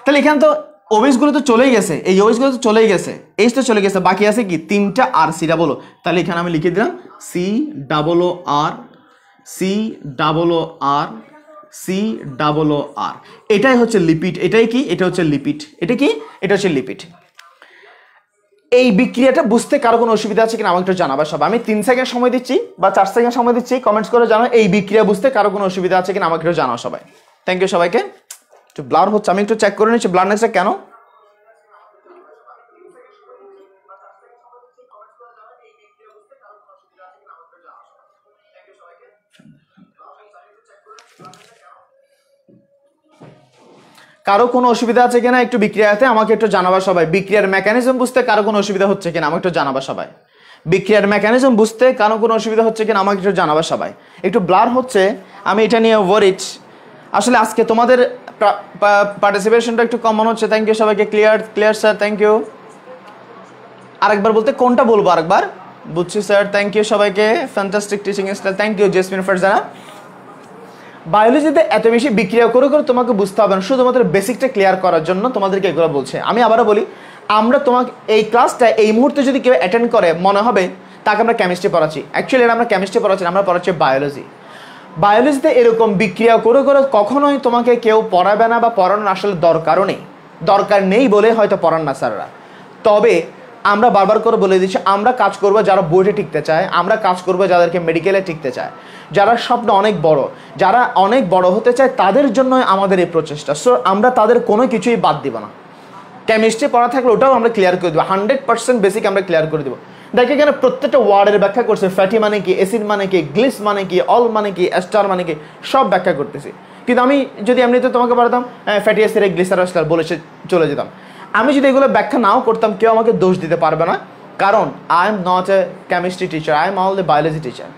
তাহলে এখানে তো OH গুলো তো চলেই গেছে, এই OH গুলো তো চলেই গেছে, H তো চলে গেছে, বাকি আছে কি? তিনটা আর C ডাবল। তাহলে এখানে আমি লিখে দিলাম C ডাবল আর, C ডাবল আর, C ডাবল আর। এটাই হচ্ছে লিপিড। এটাই কি? এটা হচ্ছে লিপিড। এটা কি? এটা হচ্ছে লিপিড। এই বিক্রিয়াটা বুঝতে কারো কোনো অসুবিধা আছে কিনা আমাকে একটু জানাবা সব। আমি 3 সেকেন্ড সময় দিচ্ছি বা 4 সেকেন্ড সময় দিচ্ছি, কমেন্টস করে জানাও এই বিক্রিয়া বুঝতে কারো কোনো অসুবিধা আছে কিনা আমাকে একটু জানাও সবাই। থ্যাংক ইউ সবাইকে। একটু ব্লার হচ্ছে, আমি একটু চেক করে নিচ্ছি ব্লারনেসটা কেন। কারো কোনো অসুবিধা আছে কিনা একটু বিক্রিয়াতে আমাকে একটু জানাবা সবাই। বিক্রিয়ার মেকানিজম বুঝতে কারো কোনো অসুবিধা হচ্ছে কিনা আমাকে একটু জানাবা সবাই। বিক্রিয়ার মেকানিজম বুঝতে কারো কোনো অসুবিধা হচ্ছে কিনা আমাকে একটু জানাবা সবাই। একটু ব্লার হচ্ছে, আমি এটা নিয়ে ওয়ারিড। আসলে আজকে তোমাদের পার্টিসিপেশনটা একটু কম মনে হচ্ছে। থ্যাংক ইউ সবাইকে। Clear sir, thank you. আরেকবার বলতে কোনটা বলবো? আরেকবার। বুঝছি স্যার, থ্যাংক ইউ সবাইকে। Fantastic teaching style, thank you Jasmine Farzana. বায়োলজিতে এত বেশি বিক্রিয়া করে করে তোমাকে বুঝতে হবে না, শুধুমাত্র বেসিকটা ক্লিয়ার করার জন্য তোমাদেরকে এগুলো বলছে। আমি আবারও বলি, আমরা তোমাকে এই ক্লাসটা এই মুহূর্তে যদি কেউ অ্যাটেন্ড করে মনে হবে তাকে আমরা কেমিস্ট্রি পড়াচ্ছি। অ্যাকচুয়ালি আমরা কেমিস্ট্রি পড়াচ্ছি, আমরা পড়াচ্ছি বায়োলজি। বায়োলজিতে এরকম বিক্রিয়া করে করে কখনোই তোমাকে কেউ পড়াবে না, বা পড়ানোর আসলে দরকার নেই বলে হয়তো পড়ান না স্যাররা। তবে আমরা বারবার করে বলে দিচ্ছি, আমরা কাজ করবো যারা বোর্ডে টিকতে চায়, আমরা কাজ করবো যাদেরকে মেডিকেলে টিকতে চায়, যারা স্বপ্ন অনেক বড়, যারা অনেক বড় হতে চায়, তাদের জন্য আমাদের এই প্রচেষ্টা। সো আমরা তাদের কোনো কিছুই বাদ দিব না। কেমিস্ট্রি পড়া থাকলে ওটাও আমরা ক্লিয়ার করে দেবো, 100% বেসিক আমরা ক্লিয়ার করে দেবো। দেখে এখানে প্রত্যেকটা ওয়ার্ডের ব্যাখ্যা করছে, ফ্যাটি মানে কি, অ্যাসিড মানে কি, গ্লিস মানে কি, অল মানে কি, এস্টার মানে কি, সব ব্যাখ্যা করতেছি। কিন্তু আমি যদি এমনিতে তোমাকে বলতাম ফ্যাটি অ্যাসিড গ্লিসার এস্টার বলে চলে যেতাম, আমি যদি এগুলো ব্যাখ্যা নাও করতাম কেউ আমাকে দোষ দিতে পারবে না, কারণ I am not a chemistry teacher, I am only biology teacher.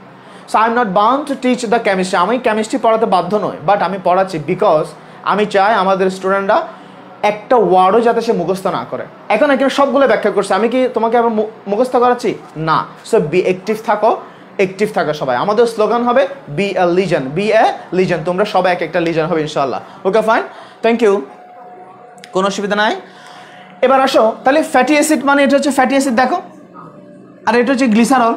So I am not bound to teach the chemistry. আমি কেমিস্ট্রি পড়াতে বাধ্য নই, বাট আমি পড়াচ্ছি বিকজ আমি চাই আমাদের স্টুডেন্টরা একটা ওয়ার্ডও যাতে সে মুখস্থ না করে। এখন এখানে সবগুলো ব্যাখ্যা করছে, আমি কি তোমাকে আবার মুখস্থ করাচ্ছি না। সো বি অ্যাক্টিভ থাকো, সবাই। আমাদের স্লোগান হবে be a legend, be a legend. তোমরা সবাই এক একটা লিজেন্ড হবে ইনশাআল্লাহ। ওকে ফাইন, থ্যাংক ইউ, কোনো অসুবিধা নাই। এবার আসো, তাহলে ফ্যাটি অ্যাসিড মানে এটা হচ্ছে ফ্যাটি অ্যাসিড দেখো, আর এটা হচ্ছে গ্লিসারল।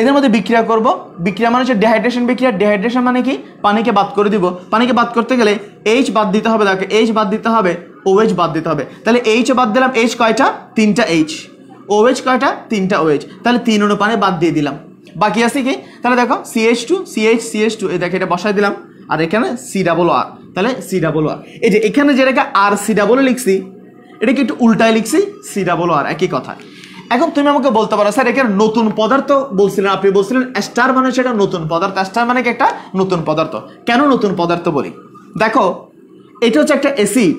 এদের মধ্যে বিক্রিয়া করব। বিক্রিয়া মানে হচ্ছে ডিহাইড্রেশন বিক্রিয়া। ডিহাইড্রেশন মানে কি? পানিকে বাদ করে দিব। পানিকে বাদ করতে গেলে এইচ বাদ দিতে হবে, দেখো এইচ বাদ দিতে হবে, ওএইচ বাদ দিতে হবে। তাহলে এইচ বাদ দিলাম, এইচ কয়টা? 3টা এইচ। ওএইচ কয়টা? 3টা ওএইচ। তাহলে 3 অনু পানি বাদ দিয়ে দিলাম। বাকি আছে কি? তাহলে দেখো CH2 CH CH2, এই দেখো এটা বসাই দিলাম। আর এখানে CR, তাহলে CR। এই যে এখানে যেটাকে RCR লিখছি, এটাকে একটু উল্টায় লিখছি CR, একই কথা। এখন তুমি আমাকে বলতে পারো স্যার এখানে নতুন পদার্থ বলছিলেন, আপনি বলছিলেন স্টার মানে সেটা নতুন পদার্থ। স্টার মানে কি? একটা নতুন পদার্থ। কেন নতুন পদার্থ বলি? দেখো এটা হচ্ছে একটা অ্যাসিড,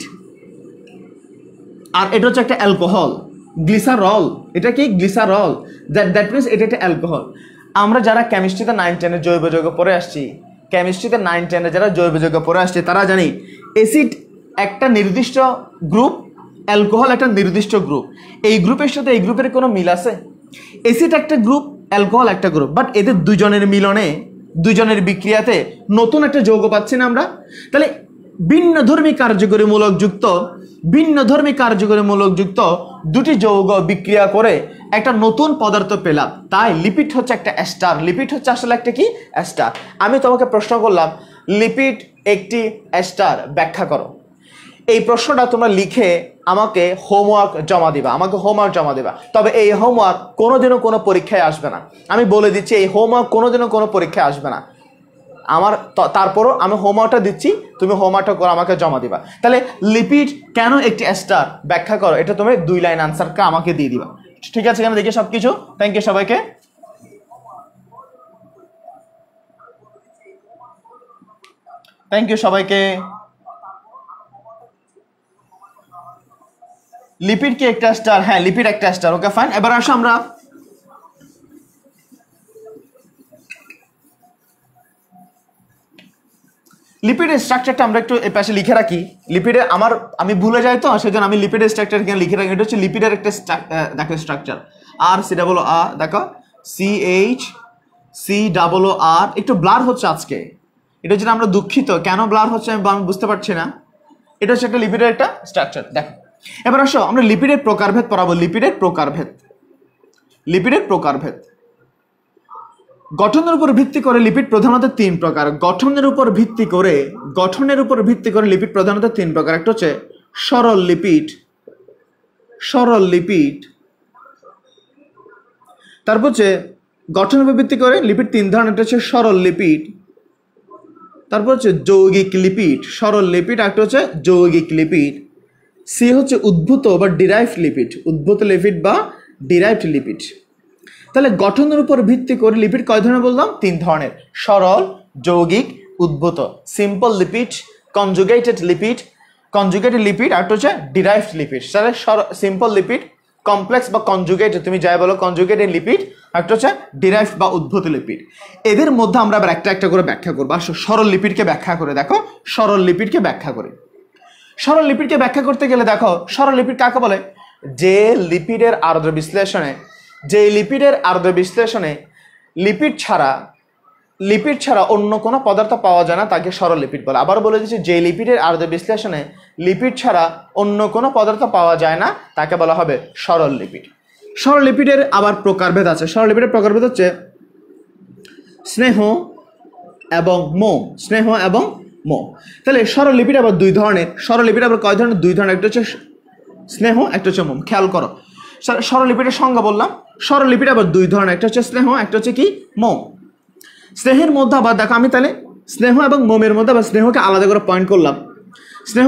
আর এটা হচ্ছে একটা অ্যালকোহল, গ্লিসারল। এটা কি? গ্লিসারল। দ্যাট মিনস এটা একটা অ্যালকোহল। আমরা যারা কেমিস্ট্রিতে 9-10 জৈব যৌগ পড়ে আসছি, কেমিস্ট্রিতে 9-10 যারা জৈব যৌগ পড়ে আসছে তারা জানি অ্যাসিড একটা নির্দিষ্ট গ্রুপ, অ্যালকোহল একটা নির্দিষ্ট গ্রুপ। এই গ্রুপের সাথে এই গ্রুপের কোনো মিল আছে? অ্যাসিড একটা গ্রুপ, অ্যালকোহল একটা গ্রুপ, বাট এদের দুজনের মিলনে, দুজনের বিক্রিয়াতে নতুন একটা যৌগ পাচ্ছি না আমরা। তাহলে ভিন্নধর্মী কার্যকরীমূলকযুক্ত দুটি যৌগ বিক্রিয়া করে একটা নতুন পদার্থ পেলাম। তাই লিপিড হচ্ছে একটা এস্টার। লিপিড হচ্ছে আসলে একটা কি? এস্টার। আমি তোমাকে প্রশ্ন করলাম লিপিড একটি এস্টার, ব্যাখ্যা করো। এই প্রশ্নটা তোমরা লিখে আমাকে হোমওয়ার্ক জমা দিবা। তবে এই হোমওয়ার্ক কোনোদিনও কোনো পরীক্ষায় আসবে না। আমি বলে দিচ্ছি, এই হোমওয়ার্ক কোনোদিনও কোনো পরীক্ষায় আসবে না। তারপরও আমি হোমওয়ার্কটা দিচ্ছি, তুমি হোমওয়ার্কটা করে আমাকে জমা দিবা। তাহলে লিপিড কেন একটি এস্টার ব্যাখ্যা করো, এটা তুমি 2 লাইন আনসারকে আমাকে দিয়ে দিবা। ঠিক আছে? এখানে দেখি সবকিছু। থ্যাংক ইউ সবাইকে। লিপিড কি একটা স্টার? হ্যাঁ, লিপিড একটা স্টার। ওকে ফাইন। এবার আসো আমরা লিপিডের স্ট্রাকচারটা আমরা একটু এই পাশে লিখে রাখি। লিপিডের আমি ভুলে যাই তো, সেজন্য আমি লিপিডের স্ট্রাকচার এখানে লিখে রাখি। এটা হচ্ছে লিপিডের একটা দেখো স্ট্রাকচার। RCR, দেখো CHCR। একটু ব্লার হচ্ছে আজকে, এটার জন্য আমরা দুঃখিত। কেন ব্লার হচ্ছে আমি বুঝতে পারছি না। এটা হচ্ছে একটা লিপিডের একটা স্ট্রাকচার। দেখো এবার আসো আমরা লিপিডের প্রকারভেদ পড়াবো। লিপিডের প্রকারভেদ। গঠনের উপর ভিত্তি করে লিপিড প্রধানত 3 প্রকার। গঠনের উপর ভিত্তি করে লিপিড প্রধানত 3 প্রকার। একটা হচ্ছে সরল লিপিড। তারপর হচ্ছে গঠনের উপর ভিত্তি করে লিপিড 3 ধরনের। একটা হচ্ছে সরল লিপিড, তারপর হচ্ছে যৌগিক লিপিড। সরল লিপিড, একটা হচ্ছে যৌগিক লিপিড। সি হচ্ছে উদ্ভূত বা ডিরাইভড লিপিড। তাহলে গঠনের উপর ভিত্তি করে লিপিড কয় ধরনের বললাম? 3 ধরনের। সরল, যৌগিক, উদ্ভূত। সিম্পল লিপিড, কনজুগেটেড লিপিড, আর হচ্ছে ডিরাইভড লিপিড। তাহলে সিম্পল লিপিড, কমপ্লেক্স বা কনজুগেটেড, তুমি যাই বলো, কনজুগেটেড লিপিড, একটা হচ্ছে ডিরাইভড বা উদ্ভূত লিপিড। এদের মধ্যে আমরা আবার একটা একটা করে ব্যাখ্যা করবো। সরল লিপিডকে ব্যাখ্যা করে দেখো। সরল লিপিডকে ব্যাখ্যা করতে গেলে দেখো, সরল লিপিড কাকে বলে? যে লিপিডের আর্দ্র বিশ্লেষণে লিপিড ছাড়া অন্য কোনো পদার্থ পাওয়া যায় না, তাকে সরল লিপিড বলে। আবার বলে দিচ্ছি, যে লিপিডের আর্দ্র বিশ্লেষণে লিপিড ছাড়া অন্য কোনো পদার্থ পাওয়া যায় না, তাকে বলা হবে সরল লিপিড। সরল লিপিডের আবার প্রকারভেদ আছে। সরল লিপিডের প্রকারভেদ হচ্ছে স্নেহ এবং মোম। তাহলে সরল লিপিড আবার 2 ধরনের। সরল লিপিড আবার কয় ধরনের? 2 ধরনের। একটা হচ্ছে স্নেহ, একটা হচ্ছে মোম। খেয়াল করো, সরল লিপিডের সংজ্ঞা বললাম। সরল লিপিড আবার 2 ধরনের। একটা হচ্ছে স্নেহ, একটা হচ্ছে কি? মোম। স্নেহের মধ্যে আবার দেখো, আমি তাহলে স্নেহ এবং মোমের মধ্যে আবার স্নেহকে আলাদা করে পয়েন্ট করলাম। স্নেহ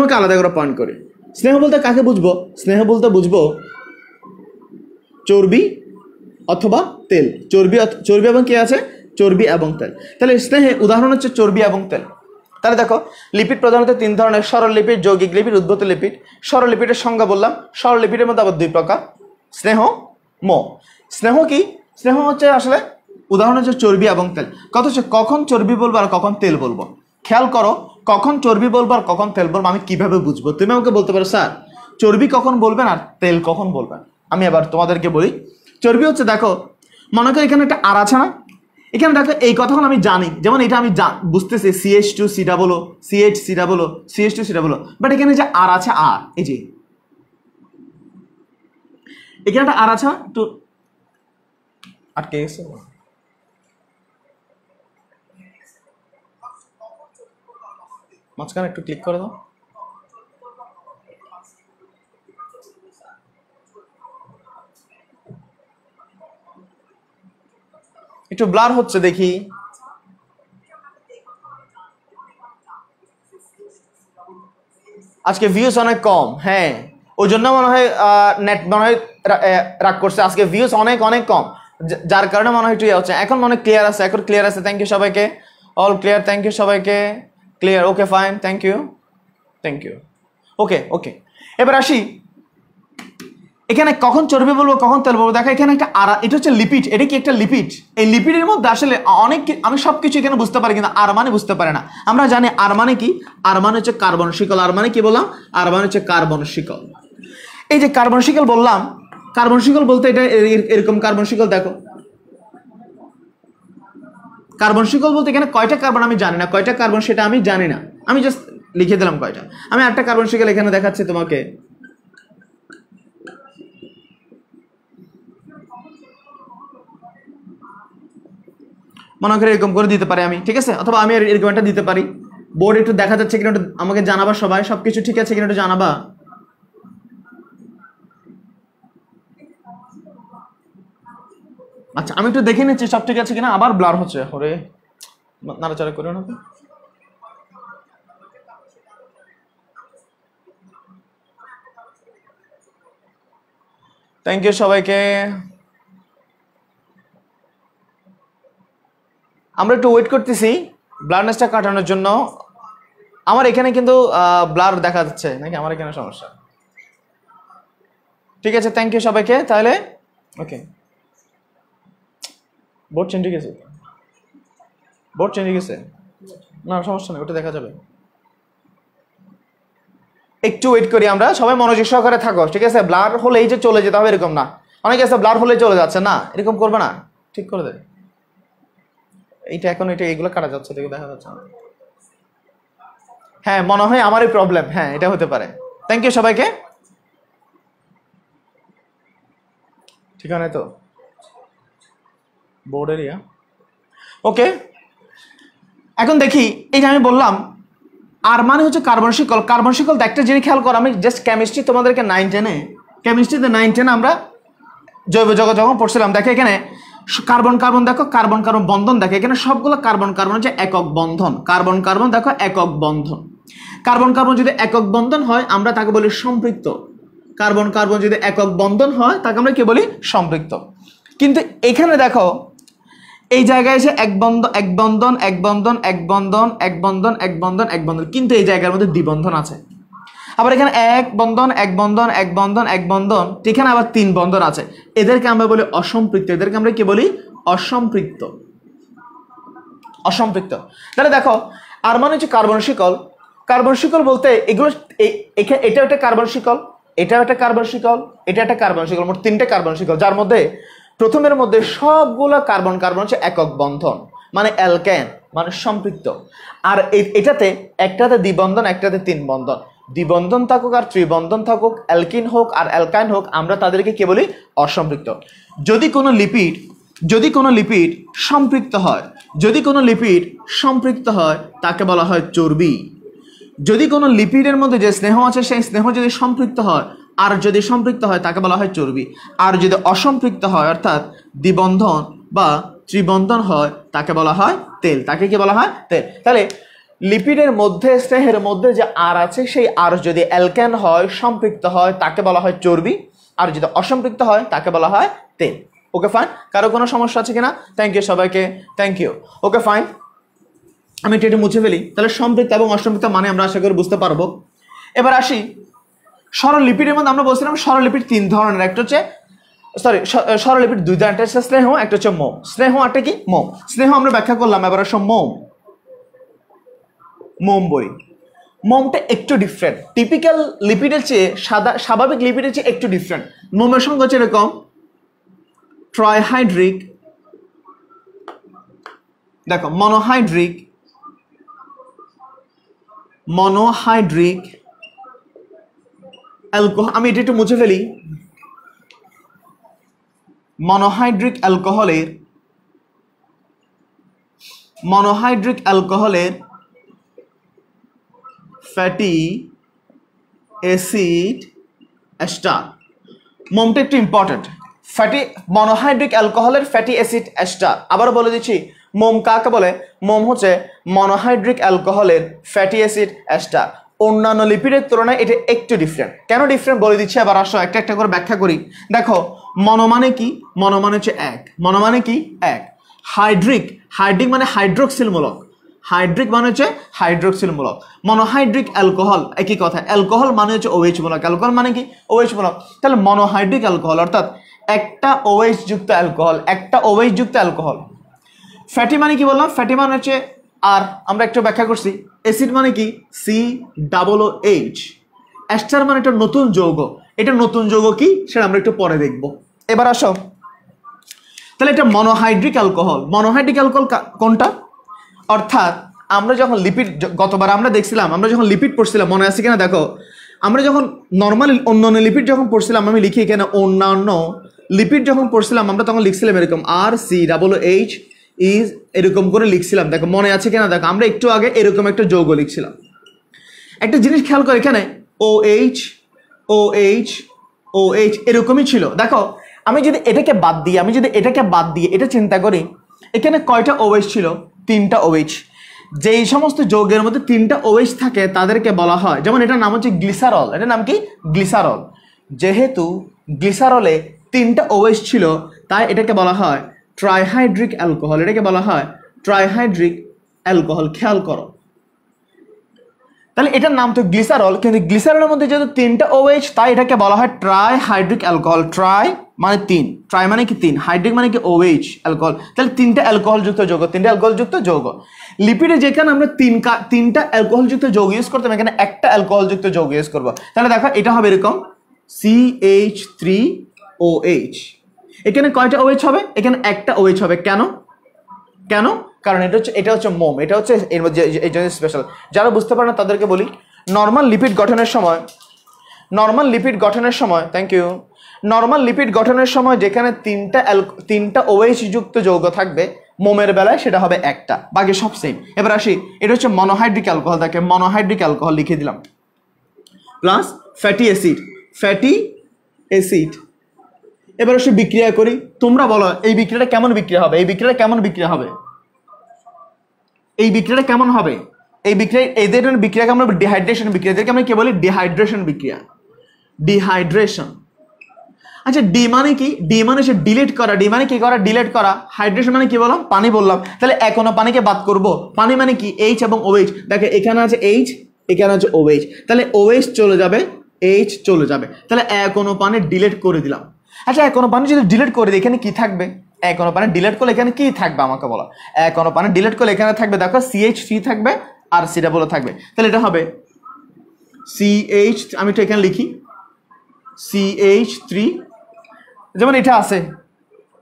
বলতে কাকে বুঝবো? স্নেহ বলতে বুঝবো চর্বি অথবা তেল। চর্বি এবং কি আছে? চর্বি এবং তেল। তাহলে স্নেহে উদাহরণ হচ্ছে চর্বি এবং তেল। তাহলে দেখো লিপিড প্রধানত 3 ধরনের: সরল লিপিড, যৌগিক লিপিড, উদ্ভূত লিপিড। সরল লিপিডের সংজ্ঞা বললাম। সরল লিপিডের মধ্যে আবার 2 প্রকার: স্নেহ, মোম। স্নেহ কি? স্নেহ হচ্ছে আসলে উদাহরণ হচ্ছে চর্বি এবং তেল। কথা হচ্ছে কখন চর্বি বলবো আর কখন তেল বলবো। খেয়াল করো, কখন চর্বি বলবো আর কখন তেল বলবো আমি কিভাবে বুঝবো? তুমি আমাকে বলতে পারো স্যার চর্বি কখন বলবেন আর তেল কখন বলবেন। আমি এবার তোমাদেরকে বলি। চর্বি হচ্ছে, দেখো মনে করো এখানে একটা আর আছে না, এখানে দেখো এই কথাগুলো আমি জানি, যেমন এটা আমি বুঝতেছি CH2COO, বাট এখানে যে আর আছে, আর এই যে এখানে একটা আর আছে, একটু আটকে গেছে। মাঝখানে একটু ক্লিক করে দাও। একটু ব্লার হচ্ছে দেখি। আজকে ভিউজ অনেক কম, হ্যাঁ ওই জন্য মনে হয় নেট মনে হয় রাগ করছে। আজকে ভিউজ অনেক অনেক কম, যার কারণে মনে হয় একটু ইয়ে হচ্ছে। এখন মনে ক্লিয়ার আছে, এখন ক্লিয়ার আছে। থ্যাংক ইউ সবাইকে, অল ক্লিয়ার, থ্যাংক ইউ সবাইকে, clear, okay fine, thank you, thank you. Okay okay, এবার আসি এখানে কখন চর্বি বলবো কখন তেল বলবো। দেখো এখানে একটা এটা হচ্ছে লিপিড। এটা কি একটা লিপিড? এই লিপিডের মধ্যে আসলে অনেক আমি সবকিছু এখানে বুঝতে পারি, কিন্তু আর মানে বুঝতে পারে না। আমরা জানি আর মানে কি, আর মানে হচ্ছে কার্বন শিকল। আর মানে কি বললাম? আর মানে হচ্ছে কার্বন শিকল। এই যে কার্বন শিকল বললাম, কার্বন শিকল বলতে এটা এরকম কার্বন শিকল। দেখো কার্বন শিকল বলতে এখানে কয়টা কার্বন আমি জানি না, কয়টা কার্বন সেটা আমি জানি না, আমি জাস্ট লিখে দিলাম কয়টা। আমি একটা কার্বন শিকল এখানে দেখাচ্ছি তোমাকে। মনে করে এরকম করে দিতে পারি আমি, ঠিক আছে? অথবা আমি এরকম একটা দিতে পারি। বোর্ড একটু দেখা যাচ্ছে কিনা একটু আমাকে জানাবা সবাই, সবকিছু ঠিক আছে কিনা একটু জানাবা। আচ্ছা আমি একটু দেখে নিচ্ছি সব ঠিক আছে কিনা। আবার ব্লার হচ্ছে, ওরে নাড়াচাড়া করে না। থ্যাংক ইউ সবাইকে। আমরা একটু ওয়েট করতেছি ব্লারনেসটা কাটানোর জন্য। আমার এখানে কিন্তু ব্লার দেখা যাচ্ছে নাকি আমার এখানে সমস্যা? ঠিক আছে, থ্যাংক ইউ সবাইকে। তাহলে ওকে, বোর্ড চেঞ্জ হয়ে গেছে, বোর্ড চেঞ্জ হয়ে গেছে, না সমস্যা নেই, ওটা দেখা যাবে। একটু ওয়েট করি আমরা, সবাই মনোযোগ সহকারে থাকো, ঠিক আছে? ব্লার হলেই যে চলে যেতে হবে এরকম না। অনেকে আছে ব্লার হলেই চলে যাচ্ছে, না এরকম করবে না, ঠিক করে দেবে। এইটা এখন এটা এইগুলো কাটা যাচ্ছে, দেখে দেখা যাচ্ছে না। হ্যাঁ মনে হয় আমারই প্রবলেম, হ্যাঁ এটা হতে পারে। থ্যাংক ইউ সবাইকে। ঠিক আছে তো বোর্ড এরিয়া, ওকে। এখন দেখি এই যে আমি বললাম আর মানে হচ্ছে কার্বন শিকল। কার্বন শিকল একটা জিনিস খেয়াল করো, আমি জাস্ট কেমিস্ট্রি তোমাদেরকে 9-10-এ, কেমিস্ট্রিতে 9-10 আমরা জৈব জগৎ যখন পড়ছিলাম, দেখো এখানে কার্বন কার্বন, দেখো কার্বন কার্বন বন্ধন, দেখো এখানে সবগুলো কার্বন কার্বন হচ্ছে একক বন্ধন। কার্বন কার্বন দেখো একক বন্ধন। কার্বন কার্বন যদি একক বন্ধন হয় আমরা তাকে বলি সম্পৃক্ত। কার্বন কার্বন যদি একক বন্ধন হয় তাকে আমরা কি বলি? সম্পৃক্ত। কিন্তু এখানে দেখো এই জায়গায় এসে এক বন্ধন এক বন্ধন এক বন্ধন এক বন্ধন এক বন্ধন এক বন্ধন এক বন্ধন, কিন্তু এই জায়গার মধ্যে দ্বিবন্ধন আছে। আবার এখানে এক বন্ধন এক বন্ধন এক বন্ধন এক বন্ধন, এখানে আবার 3 বন্ধন আছে। এদেরকে আমরা বলি অসম্পৃক্ত। এদেরকে আমরা কি বলি? অসম্পৃক্ত। অসম্পৃক্ত। তাহলে দেখো আর মানে হচ্ছে কার্বন শিকল। কার্বন শিকল বলতে এগুলো এটা একটা কার্বন শিকল, এটাও একটা কার্বন শিকল, এটা একটা কার্বন শিকল, মোট 3টে কার্বন শিকল, যার মধ্যে প্রথমের মধ্যে সবগুলো কার্বন কার্বন হচ্ছে একক বন্ধন, মানে অ্যালকেন, মানে সম্পৃক্ত। আর এটাতে একটাতে দ্বিবন্ধন, একটাতে 3 বন্ধন। দ্বিবন্ধন থাকুক আর ত্রিবন্ধন থাকুক, অ্যালকিন হোক আর অ্যালকাইন হোক, আমরা তাদেরকে কি বলি? অসম্পৃক্ত। যদি কোনো লিপিড সম্পৃক্ত হয়, যদি কোনো লিপিড সম্পৃক্ত হয় তাকে বলা হয় চর্বি। যদি কোনো লিপিডের মধ্যে যে স্নেহ আছে সেই স্নেহ যদি সম্পৃক্ত হয়, আর যদি সম্পৃক্ত হয় তাকে বলা হয় চর্বি। আর যদি অসম্পৃক্ত হয় অর্থাৎ দ্বিবন্ধন বা ত্রিবন্ধন হয় তাকে বলা হয় তেল। তাকে কি বলা হয়? তেল। তাহলে লিপিডের মধ্যে স্নেহের মধ্যে যে আর আছে সেই আর যদি অ্যালকেন হয়, সম্পৃক্ত হয়, তাকে বলা হয় চর্বি। আর যদি অসম্পৃক্ত হয় তাকে বলা হয় তেল। Okay fine. কারো কোনো সমস্যা আছে কিনা? থ্যাংক ইউ সবাইকে, থ্যাংক ইউ। ওকে ফাইন, আমি এটা মুছে ফেলি। তাহলে সম্পৃক্ত এবং অসম্পৃক্ত মানে আমরা আশা করি বুঝতে পারবো। এবার আসি সরললিপিডের মধ্যে। আমরা বলছিলাম সরললিপিড 3 ধরনের, একটা হচ্ছে সরললিপিড 2 ধরনের, একটা হচ্ছে স্নেহ, একটা হচ্ছে মোম। স্নেহ একটা কি? মোম। স্নেহ আমরা ব্যাখ্যা করলাম, এবার আসো মোম। মোম বই, মোমটা একটু ডিফারেন্ট, টিপিক্যাল লিপিডের চেয়ে স্বাভাবিক লিপিডের চেয়ে একটু ডিফারেন্ট। মোমের সঙ্গে হচ্ছে এরকম ট্রাইহাইড্রিক, দেখো মনোহাইড্রিক, মনোহাইড্রিক অ্যালকোহল। আমি এটা একটু মুছে ফেলি। মনোহাইড্রিক অ্যালকোহলের ফ্যাটি অ্যাসিড এস্টার। মোমটা একটু ইম্পর্টেন্ট, ফ্যাটি মনোহাইড্রিক অ্যালকোহলের ফ্যাটি অ্যাসিড এস্টার। আবারও বলে দিচ্ছি, মোম কাকে বলে? মোম হচ্ছে মনোহাইড্রিক অ্যালকোহলের ফ্যাটি অ্যাসিড এস্টার। অন্যান্য লিপিডের তুলনায় এটা একটু ডিফারেন্ট। কেন ডিফারেন্ট বলে দিচ্ছি, আবার আসো একটা একটা করে ব্যাখ্যা করি। দেখো, মনো মানে কি? মনো মানে হচ্ছে এক। মনো মানে কি? এক। হাইড্রিক, হাইড্রিক মানে হাইড্রোক্সিল মূলক, হাইড্রিক মানে হচ্ছে হাইড্রোক্সিল মূলক। মনোহাইড্রিক অ্যালকোহল একই কথা, অ্যালকোহল মানে হচ্ছে OH মূলক, অ্যালকোহল মানে কি? OH মূলক। তাহলে মনোহাইড্রিক অ্যালকোহল অর্থাৎ একটা OH যুক্ত অ্যালকোহল, একটা OH যুক্ত অ্যালকোহল। ফ্যাটি মানে কি বললাম? ফ্যাটি মানে হচ্ছে, আর আমরা একটু ব্যাখ্যা করছি। অ্যাসিড মানে কি? COOH। এস্টার মানে একটা নতুন যৌগ। এটা নতুন যৌগ কি সেটা আমরা একটু পরে দেখব। এবার আসো, তাহলে এটা মনোহাইড্রিক অ্যালকোহল। মনোহাইড্রিক অ্যালকোহল কোনটা? অর্থাৎ আমরা যখন লিপিড, গতবার আমরা দেখছিলাম, আমরা যখন লিপিড পড়ছিলাম, মনে আছে কিনা দেখো, আমরা যখন নর্মাল অন্যান্য লিপিড যখন পড়ছিলাম, আমি লিখি এখানে অন্যান্য লিপিড যখন পড়ছিলাম, আমরা তখন লিখছিলাম এরকম RCOOH ইজ, এরকম করে লিখছিলাম। দেখো মনে আছে কিনা দেখো, আমরা একটু আগে এরকম একটা যৌগ লিখছিলাম। একটা জিনিস খেয়াল করে, এখানে OH OH OH এরকমই ছিল। দেখো, আমি যদি এটাকে বাদ দিই, এটা চিন্তা করি, এখানে কয়টা OH ছিল? 3টা OH। যেই সমস্ত যৌগের মধ্যে 3টা OH থাকে তাদেরকে বলা হয়, যেমন এটার নাম হচ্ছে গ্লিসারল। এটার নাম কি? গ্লিসারল। যেহেতু গ্লিসারলে 3টা OH ছিল, তাই এটাকে বলা হয় ট্রাইহাইড্রিক অ্যালকোহল। এটাকে বলা হয় ট্রাইহাইড্রিক অ্যালকোহল। খেয়াল করো, তাহলে এটার নাম তো গ্লিসারল, কিন্তু গ্লিসারলের মধ্যে যেহেতু 3টা OH, তাই এটাকে বলা হয় ট্রাইহাইড্রিক অ্যালকোহল। ট্রাই মানে 3, ট্রাই মানে কি 3, হাইড্রিক মানে কি OH অ্যালকোহল। তাহলে 3টা অ্যালকোহল যুক্ত যৌগ, 3টা অ্যালকোহল যুক্ত যৌগ। লিপিডে যেখানে আমরা 3টা অ্যালকোহল যুক্ত যৌগ ইউজ করতাম, এখানে একটা অ্যালকোহল যুক্ত যৌগ ইউজ করবো। তাহলে দেখো, এটা হবে এরকম CH3OH। এখানে কয়টা OH হবে? এখানে একটা OH হবে। কেন? কেন? কারণ এটা হচ্ছে মোম, এটা হচ্ছে এর মধ্যে এই জন্য স্পেশাল। যারা বুঝতে পারে না তাদেরকে বলি, নর্মাল লিপিড গঠনের সময়, থ্যাংক ইউ, নর্মাল লিপিড গঠনের সময় যেখানে 3টা OH যুক্ত যৌগ থাকবে, মোমের বেলায় সেটা হবে একটা, বাকি সব সেম। এবার আসি, এটা হচ্ছে মনোহাইড্রিক অ্যালকোহল। তাকে মনোহাইড্রিক অ্যালকোহল লিখে দিলাম, প্লাস ফ্যাটি অ্যাসিড। এবার আসি বিক্রিয়া করি। তোমরা বলো, এই বিক্রিয়াটা কেমন বিক্রিয়া হবে? এই বিক্রিয়াটা কেমন হবে? এই ধরনের বিক্রিয়াকে আমরা ডিহাইড্রেশন বিক্রিয়া, এদেরকে আমরা কি বলি? ডিহাইড্রেশন বিক্রিয়া। ডিহাইড্রেশন। আচ্ছা, ডি মানে কি? ডি মানে হচ্ছে ডিলিট করা। ডি মানে কি করা? ডিলিট করা। হাইড্রেশন মানে কি বললাম? পানি বললাম। তাহলে এখনো পানিকে বাদ করব। পানি মানে কি? H এবং OH। দেখো, এখানে আছে H, এখানে আছে OH। তাহলে OH চলে যাবে, H চলে যাবে। তাহলে এখনো পানি ডিলিট করে দিলাম। আচ্ছা, এখনো পানি যদি ডিলিট করে দিই, এখানে কি থাকবে? এখনো পানি ডিলিট করলে এখানে কি থাকবে আমাকে বলো? এখনো পানি ডিলিট করলে এখানে থাকবে, দেখো CH3 থাকবে আর COO থাকবে। তাহলে এটা হবে CH, আমি তো এখানে লিখি CH3, যেমন এটা আছে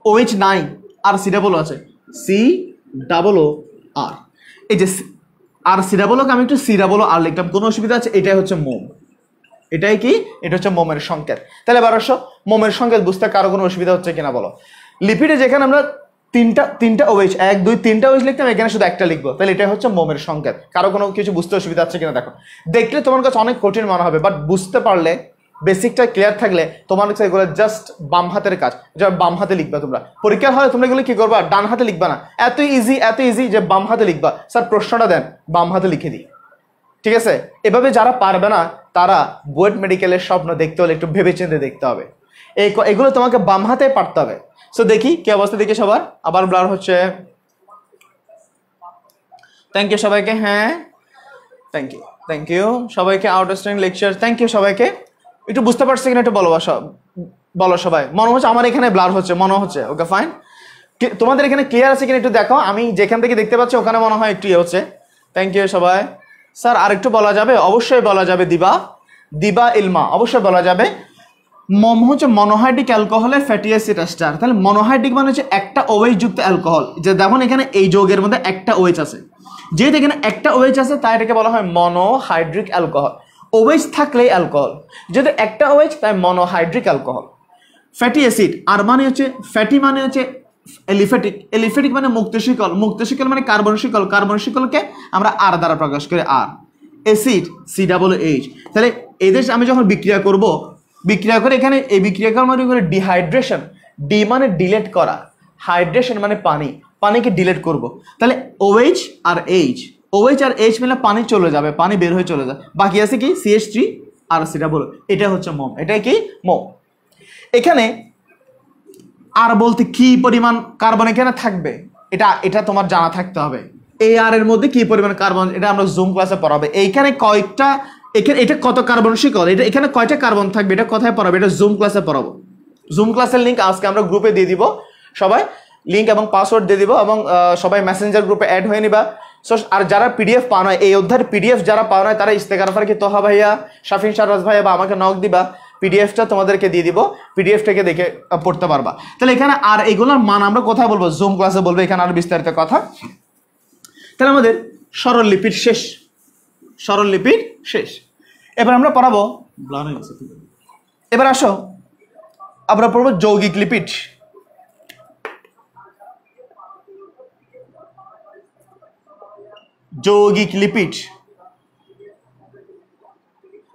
OH নাই আর COO আছে COOR। এই যে আর COOকে আমি একটু COOR লিখলাম, কোনো অসুবিধা আছে? এটাই হচ্ছে মোম। এটাই কি? এটা হচ্ছে মোমের সংকেত। তাহলে এবার আসো, মোমের সংকেত বুঝতে কারো কোনো অসুবিধা হচ্ছে কিনা বলো? লিপিডে যেখানে আমরা তিনটা OH, 1 2 3টা OH লিখতাম, এখানে শুধু একটা লিখবো। তাহলে এটা হচ্ছে মোমের সংকেত। কারো কোনো কিছু বুঝতে অসুবিধা আছে কিনা দেখো। দেখলে তোমার কাছে অনেক কঠিন মনে হবে, বাট বুঝতে পারলে, বেসিকটা ক্লিয়ার থাকলে তোমার কাছে এগুলো জাস্ট বাম হাতের কাজ। যা বাম হাতে লিখবা তোমরা, পরীক্ষার হলে তোমরা এগুলো কি করবা? ডান হাতে লিখবা না। এত ইজি যে বাম হাতে লিখবা। স্যার প্রশ্নটা দেন, বাম হাতে লিখে দিই, ঠিক আছে? এভাবে যারা পারবে না, তারা বুয়েট মেডিকেলের স্বপ্ন দেখতে হলে একটু ভেবেচিন্তে দেখতে হবে। এগুলো তোমাকে বাম হাতে পারতে হবে। সো দেখি কি অবস্থা, দেখি সবার। আবার ব্লার হচ্ছে। থ্যাংক ইউ সবাইকে। হ্যাঁ, থ্যাংক ইউ সবাইকে। আউটস্ট্যান্ডিং লেকচার, থ্যাংক ইউ সবাইকে। একটু বুঝতে পারছি কিনা একটু বলো সবাই। মনে হচ্ছে আমার এখানে ব্লার হচ্ছে, মনে হচ্ছে। ওকে, ফাইন। তোমাদের এখানে ক্লিয়ার আছে কিনা একটু দেখো। আমি যেখান থেকে দেখতে পাচ্ছি ওখানে মনে হয় একটু হচ্ছে। থ্যাংক ইউ সবাই। স্যার আরেকটু বলা যাবে? অবশ্যই বলা যাবে। দিবা ইলমা, অবশ্যই বলা যাবে। মোম হচ্ছে মনোহাইড্রিক অ্যালকোহলের ফ্যাটি অ্যাসিড এস্টার। তাহলে মনোহাইড্রিক মানে হচ্ছে একটা OH যুক্ত অ্যালকোহল। যে দেখুন এখানে এই যৌগের মধ্যে একটা OH আছে, যেহেতু এখানে একটা OH আছে তাই এটাকে বলা হয় মনোহাইড্রিক অ্যালকোহল। OH থাকলেই অ্যালকোহল, যদি একটা OH তাই মনোহাইড্রিক অ্যালকোহল। ফ্যাটি অ্যাসিড, আর মানে হচ্ছে ফ্যাটি মানে হচ্ছে এলিফ্যাটিক মানে মুক্ত শিকল মানে কার্বন শিকলকে আমরা আর দ্বারা প্রকাশ করি। আর অ্যাসিড COOH। তাহলে এদের আমি যখন বিক্রিয়া করব, বিক্রিয়া করে এখানে এই বিক্রিয়া করার মানে করে ডিহাইড্রেশন, ডি মানে ডিলেট করা, হাইড্রেশন মানে পানি, পানিকে ডিলেট করব। তাহলে OH আর H, OH আর H মিলে পানি চলে যাবে, পানি বের হয়ে চলে যায়, বাকি আছে কি CH3 আর COO। এটা হচ্ছে মোম, এটা কি মোম। এখানে আর বলতে কি পরিমাণ কার্বন এখানে থাকবে এটা তোমার জানা থাকতে হবে। এই আর এর মধ্যে কি পরিমাণ কার্বন, এটা আমরা জুম ক্লাসে পড়াবে। এইখানে কয়েকটা, এখানে এটা কত কার্বন শিকল, এটা এখানে কয়টা কার্বন থাকবে এটা কোথায় পড়াবে, এটা জুম ক্লাসে পড়াবো। জুম ক্লাসের লিঙ্ক আজকে আমরা গ্রুপে দিয়ে দিব, সবাই লিঙ্ক এবং পাসওয়ার্ড দিয়ে দিব, এবং সবাই মেসেঞ্জার গ্রুপে অ্যাড হয়ে নিবা। সো আর যারা PDF পাওয়া নয়, এই অধ্যায়ের PDF যারা পাওয়া নয়, তারা ইস্তেকার ফারকি তোহা ভাইয়া, শাফিন শাহরাজ ভাইয়া বা আমাকে নক দিবা, PDFটা তোমাদেরকে দিয়ে দিব, PDFটাকে দেখে পড়তে পারবা। তাহলে এখানে আর এইগুলোর মান আমরা কোথায় বলবো, জুম ক্লাসে বলবো, এখানে আর বিস্তারিত কথা। তাহলে আমাদের সরল লিপিড শেষ, সরল লিপিড শেষ। এবার আমরা পড়াবো, এবার আসো আমরা পড়বো যৌগিক লিপিড। যৌগিক লিপিড,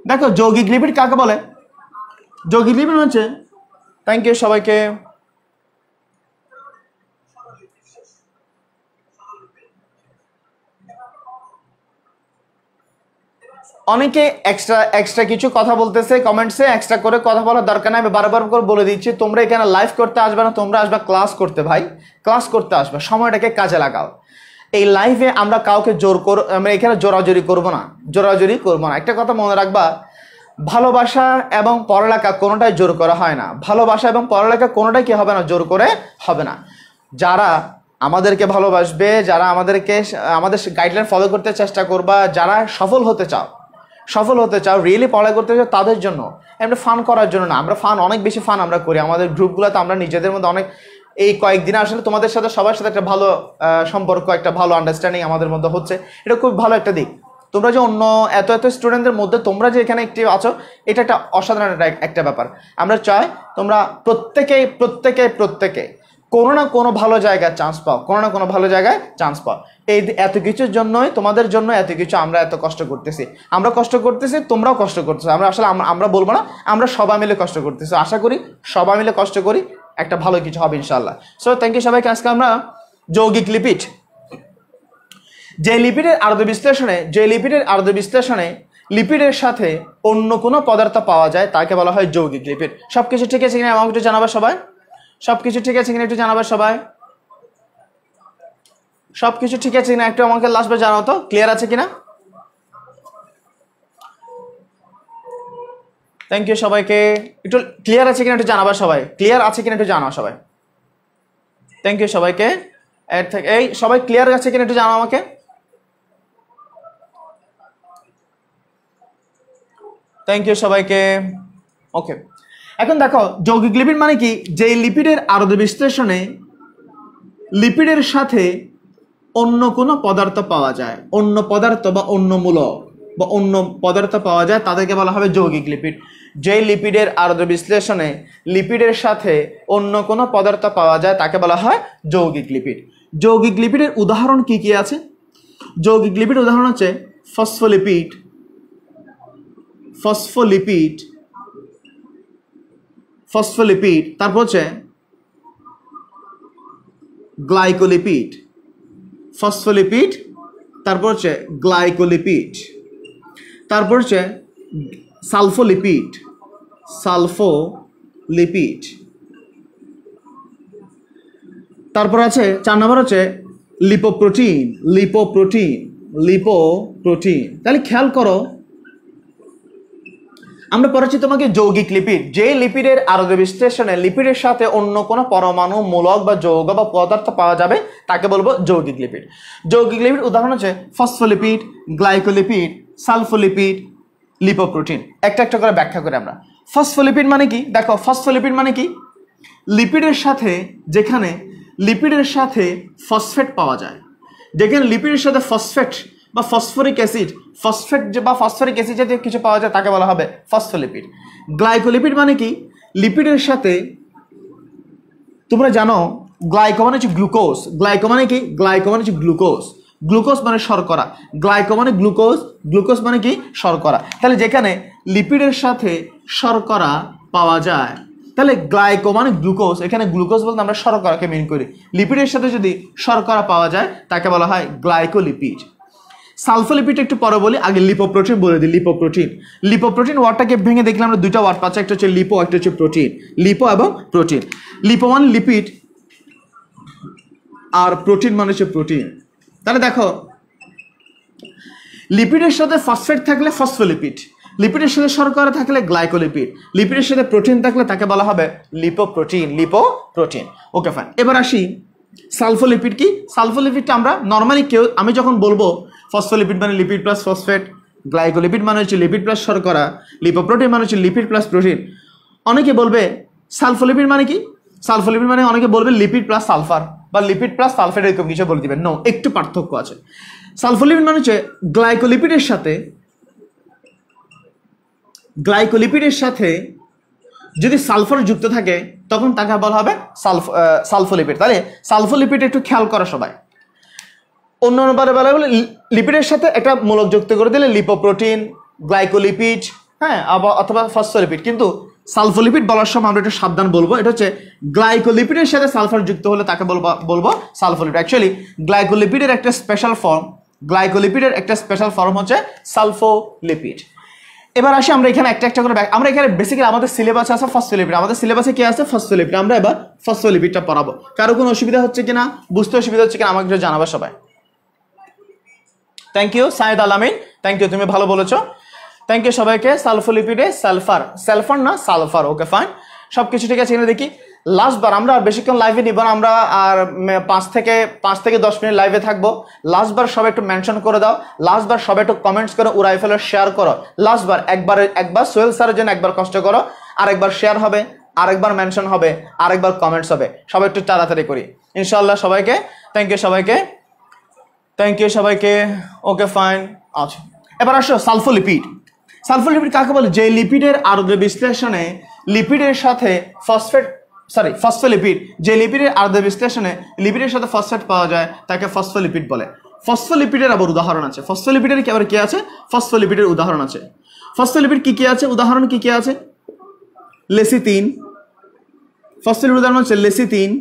দেখো যৌগিক লিপিড কাকে বলে? যৌগিক লিপিড হচ্ছে, থ্যাংক ইউ সবাইকে। অনেকে এক্সট্রা কিছু কথা বলতেছে কমেন্টসে, এক্সট্রা করে কথা বলার দরকার নাই, আমি বারবার করে বলে দিচ্ছি, তোমরা এখানে লাইভ করতে আসবে না, তোমরা আসবে ক্লাস করতে। ভাই ক্লাস করতে আসবে, সময়টাকে কাজে লাগাও। এই লাইভে আমরা কাউকে আমরা এখানে জোরাজোরি করব না, জোরাজোরি করবো না। একটা কথা মনে রাখবা, ভালোবাসা এবং পড়ালেখা কোনোটাই জোর করা হয় না, ভালোবাসা এবং পড়ালেখা কোনোটাই কি হবে না, জোর করে হবে না। যারা আমাদেরকে ভালোবাসবে, যারা আমাদের গাইডলাইন ফলো করতে চেষ্টা করবা, যারা সফল হতে চাও, রিয়েলি পড়ালেখা করতে চাও, তাদের জন্য, এমনি ফান করার জন্য না। আমরা অনেক বেশি ফান আমরা করি আমাদের গ্রুপগুলোতে, আমরা নিজেদের মধ্যে অনেক, এই কয়েকদিনে আসলে তোমাদের সাথে সবার সাথে একটা ভালো সম্পর্ক, একটা ভালো আন্ডারস্ট্যান্ডিং আমাদের মধ্যে হচ্ছে, এটা খুব ভালো একটা দিক। তোমরা যে অন্য এত স্টুডেন্টদের মধ্যে তোমরা যে এখানে একটি আছো, এটা একটা অসাধারণ একটা ব্যাপার। আমরা চাই তোমরা প্রত্যেকে কোনো না কোনো ভালো জায়গায় চান্স পাও, কোনো না কোনো ভালো জায়গায় চান্স পাও। এই এত কিছুর জন্যই, তোমাদের জন্য এত কিছু আমরা এত কষ্ট করতেছি, তোমরাও কষ্ট করতেছো। আমরা বলবো না, আমরা সবাই মিলে কষ্ট করতেছি। আশা করি সবাই মিলে কষ্ট করি, একটা ভালো কিছু হবে ইনশাআল্লাহ। সো থ্যাংক ইউ সবাইকে। আজকে আমরা যৌগিক লিপিড, যে লিপিডের আণবিক বিশ্লেষণে লিপিডের সাথে অন্য কোনো পদার্থ পাওয়া যায় তাকে বলা হয় যৌগিক লিপিড। সবকিছু ঠিক আছে কিনা আমাকে একটু জানাবে সবাই? সবকিছু ঠিক আছে কিনা একটু জানাবে সবাই? সবকিছু ঠিক আছে কিনা একটু আমাকে লাস্টে জানাও তো, ক্লিয়ার আছে কিনা? থ্যাংক ইউ সবাইকে। একটু ক্লিয়ার আছে কিনা একটু জানাবে সবাই, ক্লিয়ার আছে কিনা একটু জানাও সবাই। থ্যাংক ইউ সবাইকে। এই সবাই ক্লিয়ার আছে কিনা একটু জানাও আমাকে। থ্যাংক ইউ সবাইকে। ওকে, এখন দেখো যৌগিক লিপিড মানে কি, যে লিপিডের আণবিক বিশ্লেষণে লিপিডের সাথে অন্য কোনো পদার্থ পাওয়া যায়, অন্য পদার্থ বা অন্য মূলক বা অন্য পদার্থ পাওয়া যায়, তাদেরকে বলা হবে যৌগিক লিপিড। যে লিপিডের আণবিক বিশ্লেষণে লিপিডের সাথে অন্য কোনো পদার্থ পাওয়া যায় তাকে বলা হয় যৌগিক লিপিড। যৌগিক লিপিডের উদাহরণ কি কি আছে? যৌগিক লিপিডের উদাহরণ হচ্ছে ফসফোলিপিড, তারপর হচ্ছে গ্লাইকোলিপিড, ফসফোলিপিড, তারপর হচ্ছে গ্লাইকোলিপিড, তারপর হচ্ছে সালফোলিপিড, তারপর আছে 4 নম্বর হচ্ছে লিপোপ্রোটিন। তাহলে খেয়াল করো, আমরা পড়াচ্ছি তোমাকে যৌগিক লিপিড, যে লিপিডের আণবিক বিশ্লেষণে লিপিডের সাথে অন্য কোনো পরমাণু, মূলক বা যৌগ বা পদার্থ পাওয়া যাবে তাকে বলবো যৌগিক লিপিড। যৌগিক লিপিড উদাহরণ হচ্ছে ফসফোলিপিড, গ্লাইকোলিপিড, সালফোলিপিড, লিপোপ্রোটিন। একটা করে ব্যাখ্যা করে আমরা। ফসফোলিপিড মানে কি? দেখো ফসফোলিপিড মানে কি, যেখানে লিপিডের সাথে ফসফেট পাওয়া যায়, যেখানে লিপিডের সাথে ফসফেট বা ফসফরিক অ্যাসিড জাতীয় কিছু পাওয়া যায় তাকে বলা হবে ফসফোলিপিড। গ্লাইকোলিপিড মানে কি, লিপিডের সাথে, তোমরা জানো গ্লাইকো মানে হচ্ছে গ্লুকোজ, গ্লাইকো মানে কি, গ্লাইকো মানে হচ্ছে গ্লুকোজ, গ্লুকোজ মানে শর্করা, গ্লাইকো মানে গ্লুকোজ, গ্লুকোজ মানে কি শর্করা। তাহলে যেখানে লিপিডের সাথে শর্করা পাওয়া যায়, তাহলে গ্লাইকো মানে গ্লুকোজ, এখানে গ্লুকোজ বলতে আমরা শর্করাকে মিন করি। লিপিডের সাথে যদি শর্করা পাওয়া যায় তাকে বলা হয় গ্লাইকোলিপিড। সালফোলিপিড একটু পরে বলি, আগে লিপোপ্রোটিন বলে দিই। লিপোপ্রোটিন, লিপোপ্রোটিন ওয়ার্ডটাকে ভেঙে দেখলাম আমরা দুইটা ওয়ার্ড পাচ্ছি, একটা হচ্ছে লিপো, একটা হচ্ছে প্রোটিন। লিপো এবং প্রোটিন। লিপো মানে লিপিড আর প্রোটিন মানে হচ্ছে প্রোটিন। তাহলে দেখো, লিপিডের সাথে ফসফেট থাকলে ফসফোলিপিড, লিপিডের সাথে শর্করা থাকলে গ্লাইকোলিপিড, লিপিডের সাথে প্রোটিন থাকলে তাকে বলা হবে লিপোপ্রোটিন। লিপোপ্রোটিন, ওকে ফাইন। এবার আসি সালফোলিপিড কি। সালফোলিপিডটা আমরা নর্মালি আমি যখন বলবো ফসফোলিপিড মানে লিপিড প্লাস ফসফেট, গ্লাইকোলিপিড মানে হচ্ছে লিপিড প্লাস শর্করা, লিপোপ্রোটিন মানে হচ্ছে লিপিড প্লাস প্রোটিন, অনেকে বলবে সালফোলিপিড মানে কি। সালফোলিপিড মানে অনেকে বলবে লিপিড প্লাস সালফার বা লিপিড প্লাস সালফেট, এরকম কিছু বলে দিবেন। নো, একটু পার্থক্য আছে। সালফোলিপিড মানে হচ্ছে গ্লাইকোলিপিডের সাথে যদি সালফার যুক্ত থাকে তখন তাকে বলা হবে সালফোলিপিড। তাহলে সালফোলিপিড একটু খেয়াল করা সবাই। অন্যবারে বলা বলে লিপিডের সাথে একটা মূলক যুক্ত করে দিলে লিপোপ্রোটিন, গ্লাইকোলিপিড, হ্যাঁ, অথবা ফসফোলিপিড। কিন্তু সালফোলিপিড বলার সময় আমরা একটু সাবধান বলবো, এটা হচ্ছে গ্লাইকোলিপিডের সাথে সালফার যুক্ত হলে তাকে বলবো সালফোলিপিড। অ্যাকচুয়ালি গ্লাইকোলিপিডের একটা স্পেশাল ফর্ম হচ্ছে সালফোলিপিড। এবার আসি আমরা এখানে একটা একটা করে আমরা এখানে বেসিক্যালি আমাদের সিলেবাসে আছে ফসফোলিপিড। আমাদের সিলেবাসে কি আছে? ফসফোলিপিড। আমরা এবার ফসফোলিপিডটা পড়াবো। কারো কোনো অসুবিধা হচ্ছে কিনা, বুঝতে অসুবিধা হচ্ছে কিনা আমাকে একটু জানাবো সবাই। থ্যাংক ইউ সাইদ আলামিন, থ্যাংক ইউ, তুমি ভালো বলেছো, থ্যাংক ইউ সবাইকে। সালফোলিপিডে সালফার না সালফার, ওকে ফাইন, সবকিছু ঠিক আছে। এখানে দেখি লাস্টবার আমরা আর বেশিক্ষণ লাইভে নিব না, আমরা আর 5 থেকে 10 মিনিট লাইভে থাকবো। লাস্টবার সবাই একটু মেনশন করে দাও, লাস্টবার সবাই একটু কমেন্টস করে উড়াই ফেলো, শেয়ার করো। লাস্টবার একবার সোহেল স্যারের জন্য একবার কষ্ট করো, আরেকবার শেয়ার হবে, আরেকবার মেনশন হবে, আরেকবার কমেন্টস হবে। সবাই একটু তাড়াতাড়ি করি ইনশাআল্লাহ। সবাইকে থ্যাংক ইউ, সবাইকে, ওকে ফাইন। আচ্ছা, এবার আসো সালফোলিপিড। সালফোলিপিড কাকে বলে? যে লিপিডের আণবিক বিশ্লেষণে লিপিডের সাথে ফসফোলিপিড, যে লিপিডের আণবিক বিশ্লেষণে লিপিডের সাথে ফসফেট পাওয়া যায় তাকে ফসফোলিপিড বলে। ফসফোলিপিডের আবার উদাহরণ আছে। ফসফোলিপিডের আবার কি আছে? ফসফোলিপিডের উদাহরণ আছে। ফসফোলিপিড কি আছে? উদাহরণ কি আছে? লেসিথিন। ফসফোলিপিড উদাহরণ হচ্ছে লেসিথিন,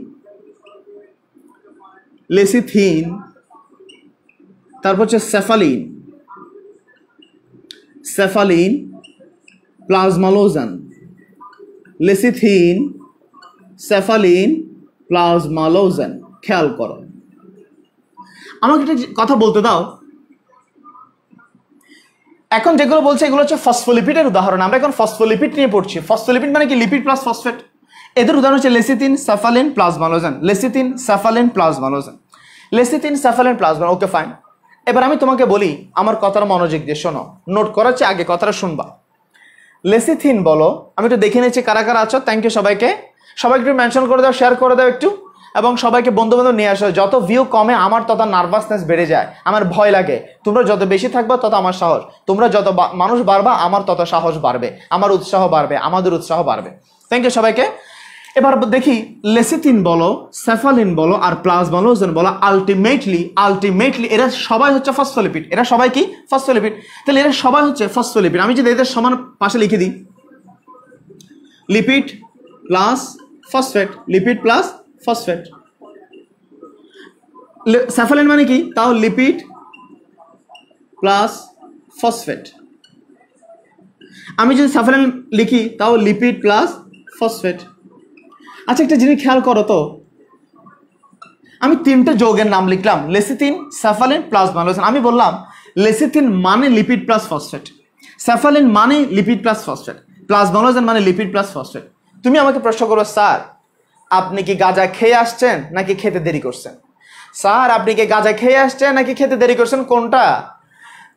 তারপর হচ্ছে সেফালিন, প্লাজমালোজেন। Lecithin, cephalin, প্লাজমালোজেন। খেয়াল করো, আমাকে একটা কথা বলতে দাও। এখন যেগুলো বলছে এগুলো হচ্ছে ফসফোলিপিডের উদাহরণ। আমরা এখন ফসফোলিপিড নিয়ে পড়ছি। ফসফোলিপিড মানে কি? Lipid plus phosphate. এদের উদাহরণ হচ্ছে lecithin, cephalin, plasmalogen. Lecithin, cephalin, plasmalogen, okay fine. এবার আমি তোমাকে বলি, আমার কথাটা মনোযোগ দিয়ে শোনো, নোট করাচ্ছি, আগে কথাটা শুনবা। লেসিথিন বলো, আমি একটু দেখে নিচ্ছি কারা কারা আছো। থ্যাংক ইউ সবাইকে একটু মেনশন করে দাও, শেয়ার করে দাও একটু, এবং সবাইকে বন্ধু বান্ধব নিয়ে আসো। যত ভিউ কমে আমার তত নার্ভাসনেস বেড়ে যায়, আমার ভয় লাগে। তোমরা যত বেশি থাকবা তত আমার সাহস, তোমরা যত মানুষ বাড়বা আমার তত সাহস বাড়বে, আমার উৎসাহ বাড়বে, আমাদের উৎসাহ বাড়বে। থ্যাংক ইউ সবাইকে। এবার দেখি, লেসিথিন বলো, সেফালিন বলো আর প্লাজমালোজেন বলো, আলটিমেটলি এরা সবাই হচ্ছে ফসফোলিপিড। এরা সবাই কি? ফসফোলিপিড। তাহলে এরা সবাই হচ্ছে ফসফোলিপিড। আমি যদি এদের সমান পাশে লিখে দিই, লিপিড প্লাস ফসফেট, সেফালিন মানে কি? তাও লিপিড প্লাস ফসফেট। আমি যদি সেফালিন লিখি তাও লিপিড প্লাস ফসফেট। আচ্ছা, একটা জিনিস খেয়াল করো তো, আমি 3টে যৌগের নাম লিখলাম, লেসিথিন, সেফালিন, প্লাজমালোজেন। আমি বললাম লেসিথিন মানে লিপিড প্লাস ফসফেট, সেফালিন মানে লিপিড প্লাস ফসফেট, প্লাজমালোজেন মানে লিপিড প্লাস ফসফেট। তুমি আমাকে প্রশ্ন করো, স্যার আপনি কি গাঁজা খেয়ে আসছেন নাকি খেতে দেরি করছেন? স্যার আপনি কি গাঁজা খেয়ে আসছেন নাকি খেতে দেরি করছেন? কোনটা?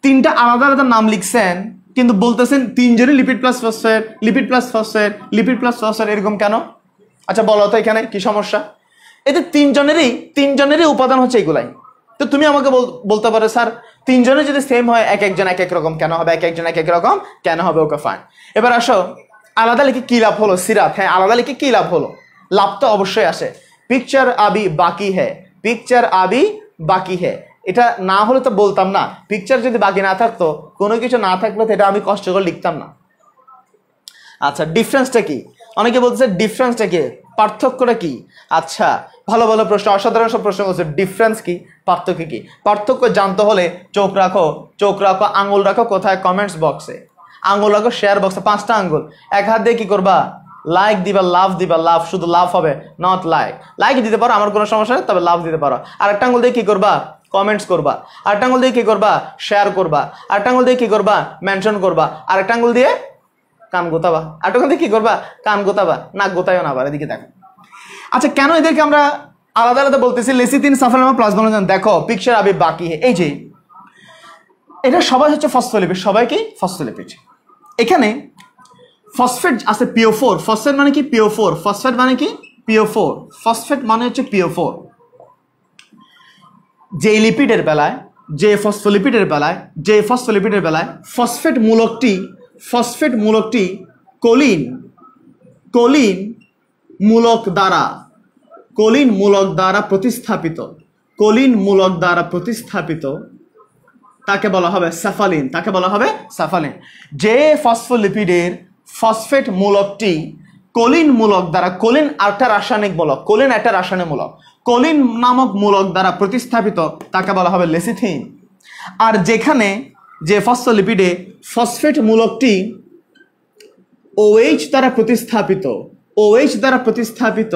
3টা আলাদা আলাদা নাম লিখছেন, কিন্তু বলতেছেন 3জনই লিপিড প্লাস ফসফেট, এরকম কেন? আচ্ছা বলো তো, এখানে কি সমস্যা? এতে তিনজনেরই উপাদান হচ্ছে এগুলাই। তো তুমি আমাকে বলতে পারো, স্যার 3জনে যদি সেম হয় এক একজন এক এক রকম কেন হবে? ওকে ফাইন। এবার আসো, আলাদা লিখে কি লাভ হলো? সিরাত, হ্যাঁ আলাদা লিখে কি লাভ হলো? লাভ তো অবশ্যই আসে। পিকচার আবি বাকি হ্যাঁ, এটা না হলে তো বলতাম না, পিকচার যদি বাকি না থাকতো, কোনো কিছু না থাকলে তো এটা আমি কষ্ট করে লিখতাম না। আচ্ছা, ডিফারেন্সটা কি? অনেকে বলতেছে ডিফারেন্সটা কি, পার্থক্যটা কি? আচ্ছা, ভালো ভালো প্রশ্ন, অসাধারণ সব প্রশ্ন করছে। ডিফারেন্স কি, পার্থক্য কি? পার্থক্য জানতে হলে চোখ রাখো, আঙুল রাখো কোথায়? কমেন্টস বক্সে। আঙুল রাখো শেয়ার বক্সে, 5টা আঙুল। এক হাত দিয়ে কি করবা? লাইক দিবা, লাভ দিবা, লাভ, শুধু লাভ হবে, নট লাইক। লাইক দিতে পারো, আমার কোনো সমস্যা নেই, তবে লাভ দিতে পারো। আরেকটা আঙুল দিয়ে কি করবা? কমেন্টস করবা। আরেকটা আঙুল দিয়ে কি করবা? শেয়ার করবা। আরেকটা আঙুল দিয়ে কি করবা? মেনশন করবা। আরেকটা আঙুল দিয়ে কান গোতাবা। আরেকটা দিয়ে কি করবা? কান গোতাবা, নাক গোতায়ও না আবার, এদিকে দেখো। আচ্ছা, কেন এদেরকে আমরা আলাদা আলাদা বলতেছি? Lecithin, sulfonamide, plasmalogen. দেখো পিকচার আবি বাকি, এই যে এটা সবাই হচ্ছে ফসফোলিপিড, সবাই কি ফসফোলিপিড। এখানে ফসফেট আছে PO4। ফসফেট মানে কি? PO4। ফসফেট মানে কি? PO4। ফসফেট মানে হচ্ছে PO4। যে লিপিডের বেলায়, যে ফসফোলিপিডের বেলায় ফসফেট মূলকটি কোলিন মূলক দ্বারা প্রতিস্থাপিত তাকে বলা হবে স্যাফালিন। যে ফসফোলিপিডের ফসফেট মূলকটি কোলিন একটা রাসায়নিক মূলক, কোলিন নামক মূলক দ্বারা প্রতিস্থাপিত তাকে বলা হবে লেসিথিন। আর যেখানে যে ফসফোলিপিডে ফসফেট মূলকটি OH দ্বারা প্রতিস্থাপিত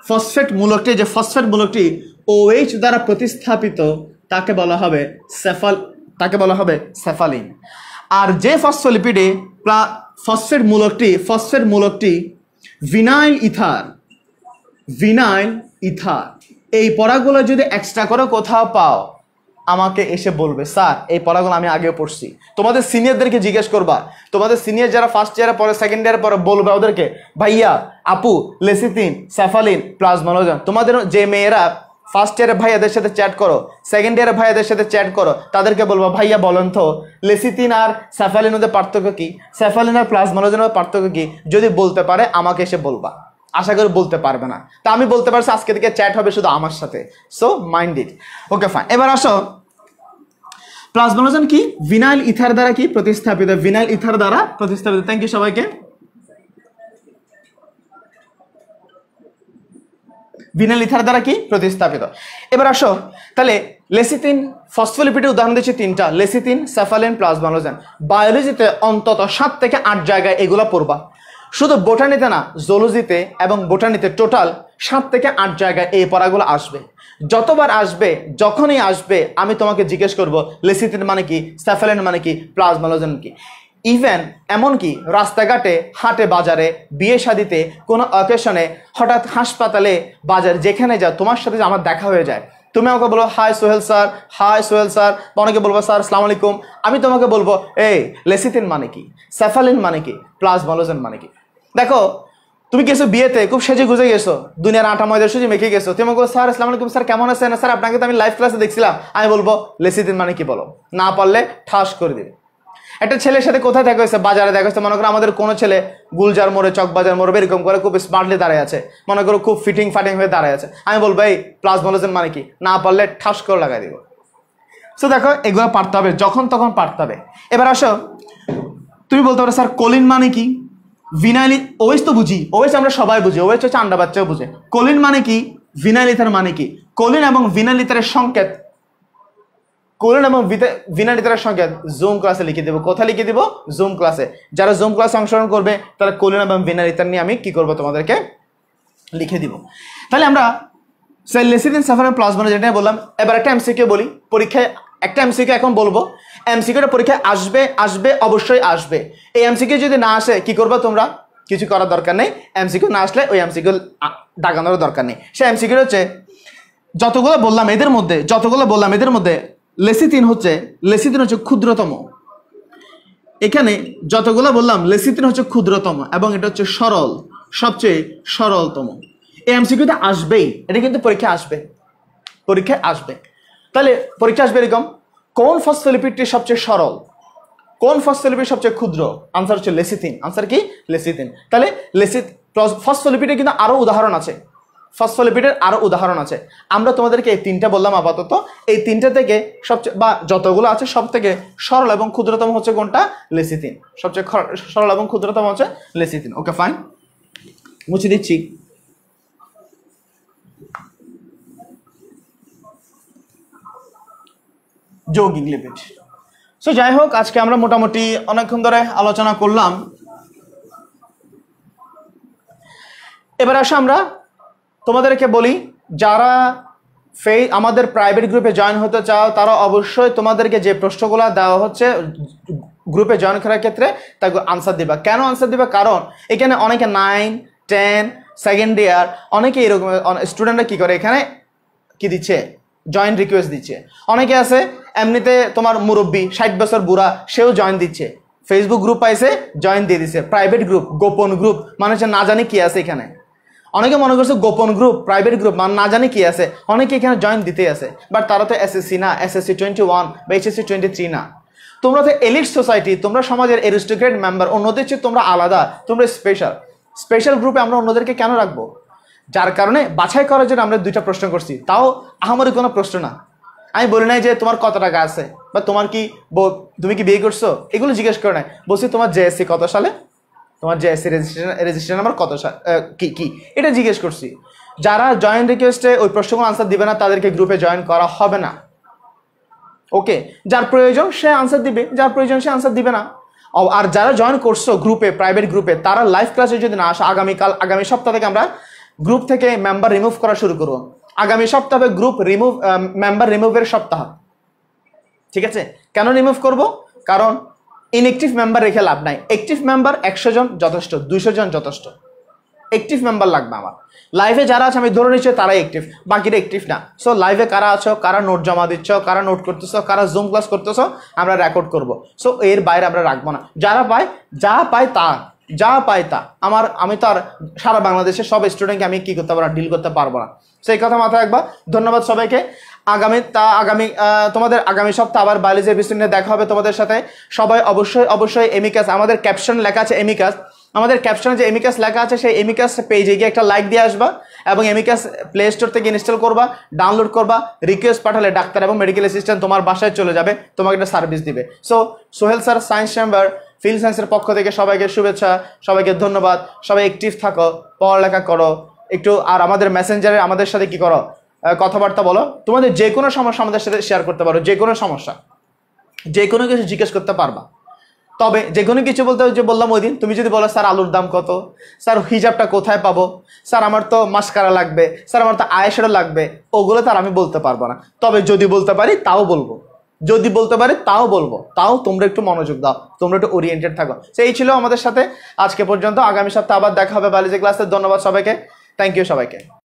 ফসফেট মূলকটি OH দ্বারা প্রতিস্থাপিত তাকে বলা হবে স্যাফালিন। আর যে ফসফোলিপিডে ফসফেট মূলকটি ভিনাইল ইথার, এই পড়াগুলো যদি এক্সট্রা করে কোথাও পাও আমাকে এসে বলবে, স্যার এই পড়াগুলো আমি আগেও পড়ছি। তোমাদের সিনিয়রদেরকে জিজ্ঞেস করবা, তোমাদের সিনিয়র যারা ফার্স্ট ইয়ারে পড়ে, সেকেন্ড ইয়ারে পড়ে, বলবে ওদেরকে, ভাইয়া, আপু, লেসিথিন, স্যাফালিন, প্লাজমোনোজেন। তোমাদের যে মেয়েরা ফার্স্ট ইয়ারে ভাইয়াদের সাথে চ্যাট করো, সেকেন্ড ইয়ারে ভাইয়াদের সাথে চ্যাট করো, তাদেরকে বলবো, ভাইয়া বলেন তো লেসিথিন আর স্যাফালিনের মধ্যে পার্থক্য কি, স্যাফালিন আর প্লাজমোনোজেনের মধ্যে পার্থক্য কি? যদি বলতে পারে আমাকে এসে বলবা। আশা করি বলতে পারবে না, তা আমি বলতে পারছি আজকে থেকে চ্যাট হবে শুধু আমার সাথে। So mind it. Okay fine. এবার আসো, প্লাজমোনোজেন কি? ভিনাইল ইথার দ্বারা কি প্রতিস্থাপিত? থ্যাংক ইউ সবাইকে। ভিনাইল ইথার দ্বারা কি প্রতিস্থাপিত। এবার আসো, তাহলে লেসিথিন, ফসফোলিপিডের উদাহরণ দিচ্ছি 3টা, লেসিথিন, স্যাফালিন, প্লাজমোনোজেন। বায়োলজিতে অন্তত 7 থেকে 8 জায়গায় এগুলো পড়বা। শুধু বোটানিতে না, জুলজিতে এবং বোটানিতে টোটাল 7 থেকে 8 জায়গায় এই পড়াগুলো আসবে। যতবার আসবে, যখনই আসবে, আমি তোমাকে জিজ্ঞেস করব লেসিথিন মানে কি, স্যাফালিন মানে কি, প্লাজমোনোজেন কি। ইভেন এমনকি রাস্তাঘাটে, হাটে, বাজারে, বিয়ে শাদিতে, কোনো অকেশনে, হঠাৎ হাসপাতালে, বাজার, যেখানে যাও, তোমার সাথে আমার দেখা হয়ে যায়, তুমি আমাকে বলো, হাই সোহেল স্যার, বা অনেকে বলবো, স্যার আসসালামু আলাইকুম। আমি তোমাকে বলবো, এই লেসিথিন মানে কি, স্যাফালিন মানে কি, প্লাজমোনোজেন মানে কি। দেখো, তুমি গেছো বিয়েতে, খুব সেজে গুজে গেছো, দুনিয়ার আটা ময়দার সুজি মেখে গেছো, তুমি বলবো, স্যার আসসালামু আলাইকুম, স্যার কেমন আছেন? স্যার আপনাকে তো আমি লাইভ ক্লাসে দেখছিলাম। আমি বলবো, লেসিথিন মানে কি বলো। না পারলে ঠাস করে দিবে। একটা ছেলের সাথে কোথায় দেখা হয়েছে? বাজারে দেখা হয়েছে। মনে করো আমাদের কোনো ছেলে গুলজার মোড়ে, চকবাজার মোড়ে এরকম করে খুব স্মার্টলি দাঁড়িয়ে আছে, মনে করো খুব ফিটিং হয়ে দাঁড়িয়ে আছে। আমি বলবো, এই প্লাজমোনোজেন মানে কি? না পারলে ঠাস করে লাগাই দিব। সো দেখো, এগুলো পারতে হবে, যখন তখন পারতে হবে। এবার আসো, তুমি বলতে পারো, স্যার কোলিন মানে কি? ভিনাইল, ওএইচ তো বুঝি, ওএইচ আমরা সবাই বুঝি, ওএইচ হচ্ছে আন্ডা বাচ্চাও বুঝে। কোলিন মানে কি? ভিনাইল ইথার মানে কি? কোলিন এবং ভিনাইল ইথারের সংকেত, জুম ক্লাসে লিখে দেবো। কোথায় লিখে দিব? জুম ক্লাসে। যারা জুম ক্লাসে অংশগ্রহণ করবে তারা কোলিন এবং ভিনাইল ইথার নিয়ে আমি কি করবো তোমাদেরকে লিখে দিব। তাহলে আমরা লেসিথিন, স্যাফালিন, প্লাজমোনোজেন যেটা বললাম। এবার একটা এমসিকিউ বলি, পরীক্ষায় একটা এমসিকিউ এখন বলবো। এমসিকিউটা পরীক্ষায় আসবে, অবশ্যই আসবে। এই এমসিকিউ যদি না আসে কি করবো তোমরা? কিছু করার দরকার নেই। এমসিকিউ না আসলে ওই এমসিকিউ দাগানোর দরকার নেই। সে এমসিকিউ হচ্ছে, যতগুলো বললাম এদের মধ্যে লেসিথিন হচ্ছে ক্ষুদ্রতম। এখানে যতগুলো বললাম লেসিথিন হচ্ছে ক্ষুদ্রতম এবং এটা হচ্ছে সবচেয়ে সরলতম। এই এমসিকিউতে আসবেই, এটা কিন্তু পরীক্ষায় আসবে। তাহলে পরীক্ষা আসবে এরকম, কোন ফসফোলিপিডটি সবচেয়ে সরল, কোন ফসফোলিপিড সবচেয়ে ক্ষুদ্র? আনসার হচ্ছে লেসিথিন। আনসার কি? লেসিথিন। তাহলে ফসফোলিপিডের কিন্তু আরো উদাহরণ আছে। ফসফোলিপিডের আরো উদাহরণ আছে। আমরা তোমাদেরকে এই তিনটা বললাম আপাতত। এই তিনটা থেকে সবচেয়ে বা যতগুলো আছে সব থেকে সরল এবং ক্ষুদ্রতম হচ্ছে কোনটা? লেসিথিন। সবচেয়ে সরল এবং ক্ষুদ্রতম হচ্ছে লেসিথিন। ওকে ফাইন, মুছে দিচ্ছি। যৌগিক লিপিড। সো যাই হোক, আজকে আমরা মোটামুটি অনেকক্ষণ ধরে আলোচনা করলাম। এবার আসো আমরা তোমাদেরকে বলি, যারা আমাদের প্রাইভেট গ্রুপে জয়েন হতে চাও তারা অবশ্যই তোমাদেরকে যে প্রশ্নগুলো দেওয়া হচ্ছে গ্রুপে জয়েন করার ক্ষেত্রে তা আনসার দিবা। কেন আনসার দিবা? কারণ এখানে অনেকে 9, 10 সেকেন্ড ইয়ার অনেকে এরকম স্টুডেন্টরা কি করে, এখানে কি দিচ্ছে? জয়েন রিকোয়েস্ট দিচ্ছে। অনেকে আছে এমনিতে তোমার মুরব্বী 60 বছর বুড়া, সেও জয়েন দিচ্ছে। ফেসবুক গ্রুপ পাইছে, জয়েন দিয়ে দিচ্ছে। প্রাইভেট গ্রুপ, গোপন গ্রুপ, মানে হচ্ছে না জানি কি আছে এখানে। অনেকে মনে করছে গোপন গ্রুপ, প্রাইভেট গ্রুপ, মানে না জানি কি আছে। অনেকে এখানে জয়েন দিতে আছে, বাট তারা তো এসএসসি না, এসএসসি 21 বা এইচএসসি 23 না। তোমরা তো এলিট সোসাইটি, তোমরা সমাজের অ্যারিস্টোক্রেট মেম্বার, অন্যদের চেয়ে তোমরা আলাদা, তোমরা স্পেশাল গ্রুপে আমরা অন্যদেরকে কেন রাখবো? যার কারণে বাছাই করার জন্য আমরা 2টা প্রশ্ন করছি, তাও আহামরি কোনো প্রশ্ন না। আমি বলি নাই যে তোমার কত টাকা আছে বা তোমার কি তুমি কি বিয়ে করছো, এগুলো জিজ্ঞেস করে নাই। বলছি তোমার জেএসসি কত সালে, তোমার জেএসসি রেজিস্ট্রেশন নাম্বার কত কি এটা জিজ্ঞেস করছি। যারা জয়েন রিকোয়েস্টে ওই প্রশ্নগুলো আনসার দিবে না তাদেরকে গ্রুপে জয়েন করা হবে না। ওকে, যার প্রয়োজন সে আনসার দিবে, যার প্রয়োজন সে আনসার দিবে না। আর যারা জয়েন করছো গ্রুপে, প্রাইভেট গ্রুপে, তারা লাইভ ক্লাসে যদি না আসে, আগামী সপ্তাহ থেকে আমরা গ্রুপ থেকে মেম্বার রিমুভ করা শুরু করব। আগামী সপ্তাহে গ্রুপ মেম্বার রিমুভের সপ্তাহ। ঠিক আছে, কেন রিমুভ করব? কারণ ইনএক্টিভ মেম্বার রেখে লাভ নাই। অ্যাক্টিভ মেম্বার 100 জন যথেষ্ট, 200 জন যথেষ্ট। অ্যাক্টিভ মেম্বার লাগবে আমার। লাইভে যারা আছে আমি ধরে নিচ্ছি তারাই অ্যাক্টিভ, বাকিরা অ্যাক্টিভ না। সো লাইভে কারা আছো, কারা নোট জমা দিচ্ছ, কারা নোট করতেছো, কারা জুম ক্লাস করতেছো, আমরা রেকর্ড করব। সো এর বাইরে আমরা রাখবো না। যা পায় তা আমি তো আর সারা বাংলাদেশের সব স্টুডেন্টকে আমি কি করতে পারবো না, ডিল করতে পারবো না। সেই কথা মাথায় রাখবা। ধন্যবাদ সবাইকে। তোমাদের আগামী সপ্তাহে আবার বায়োলজির বিষয় নিয়ে দেখা হবে তোমাদের সাথে। সবাই অবশ্যই এমিকাস, আমাদের ক্যাপশন লেখা আছে এমিকাস, আমাদের ক্যাপশনে যে এমিকাস লেখা আছে সেই এমিকাস পেজে গিয়ে একটা লাইক দিয়ে আসবা এবং এমিকাস প্লে স্টোর থেকে ইনস্টল করবা, ডাউনলোড করবা। রিকোয়েস্ট পাঠালে ডাক্তার এবং মেডিকেল অ্যাসিস্ট্যান্ট তোমার বাসায় চলে যাবে, তোমাকে একটা সার্ভিস দিবে। So Sohel sir science chamber field সায়েন্সের পক্ষ থেকে সবাইকে শুভেচ্ছা, সবাইকে ধন্যবাদ। সবাই অ্যাক্টিভ থাকো, পড়ালেখা করো একটু, আর আমাদের মেসেঞ্জারে আমাদের সাথে কি করো, কথাবার্তা বলো। তোমাদের যে কোনো সমস্যা আমাদের সাথে শেয়ার করতে পারো, যে কোনো সমস্যা, যে কোনো কিছু জিজ্ঞেস করতে পারবা। তবে যে কোনো কিছু বলতে যে বললাম ওই দিন, তুমি যদি বলো স্যার আলুর দাম কত, স্যার হিজাবটা কোথায় পাবো, স্যার আমার তো মাস্কারা লাগবে, স্যার আমার তো আয়েশারও লাগবে, ওগুলো তার আমি বলতে পারবো না। তবে যদি বলতে পারি তাও বলবো, তাও তোমরা একটু মনোযোগ দাও, তোমরা একটু ওরিয়েন্টেড থাকো। সেই ছিল আমাদের সাথে আজকে পর্যন্ত। আগামী সপ্তাহে আবার দেখা হবে বায়োলজি ক্লাসে। ধন্যবাদ সবাইকে, থ্যাংক ইউ সবাইকে।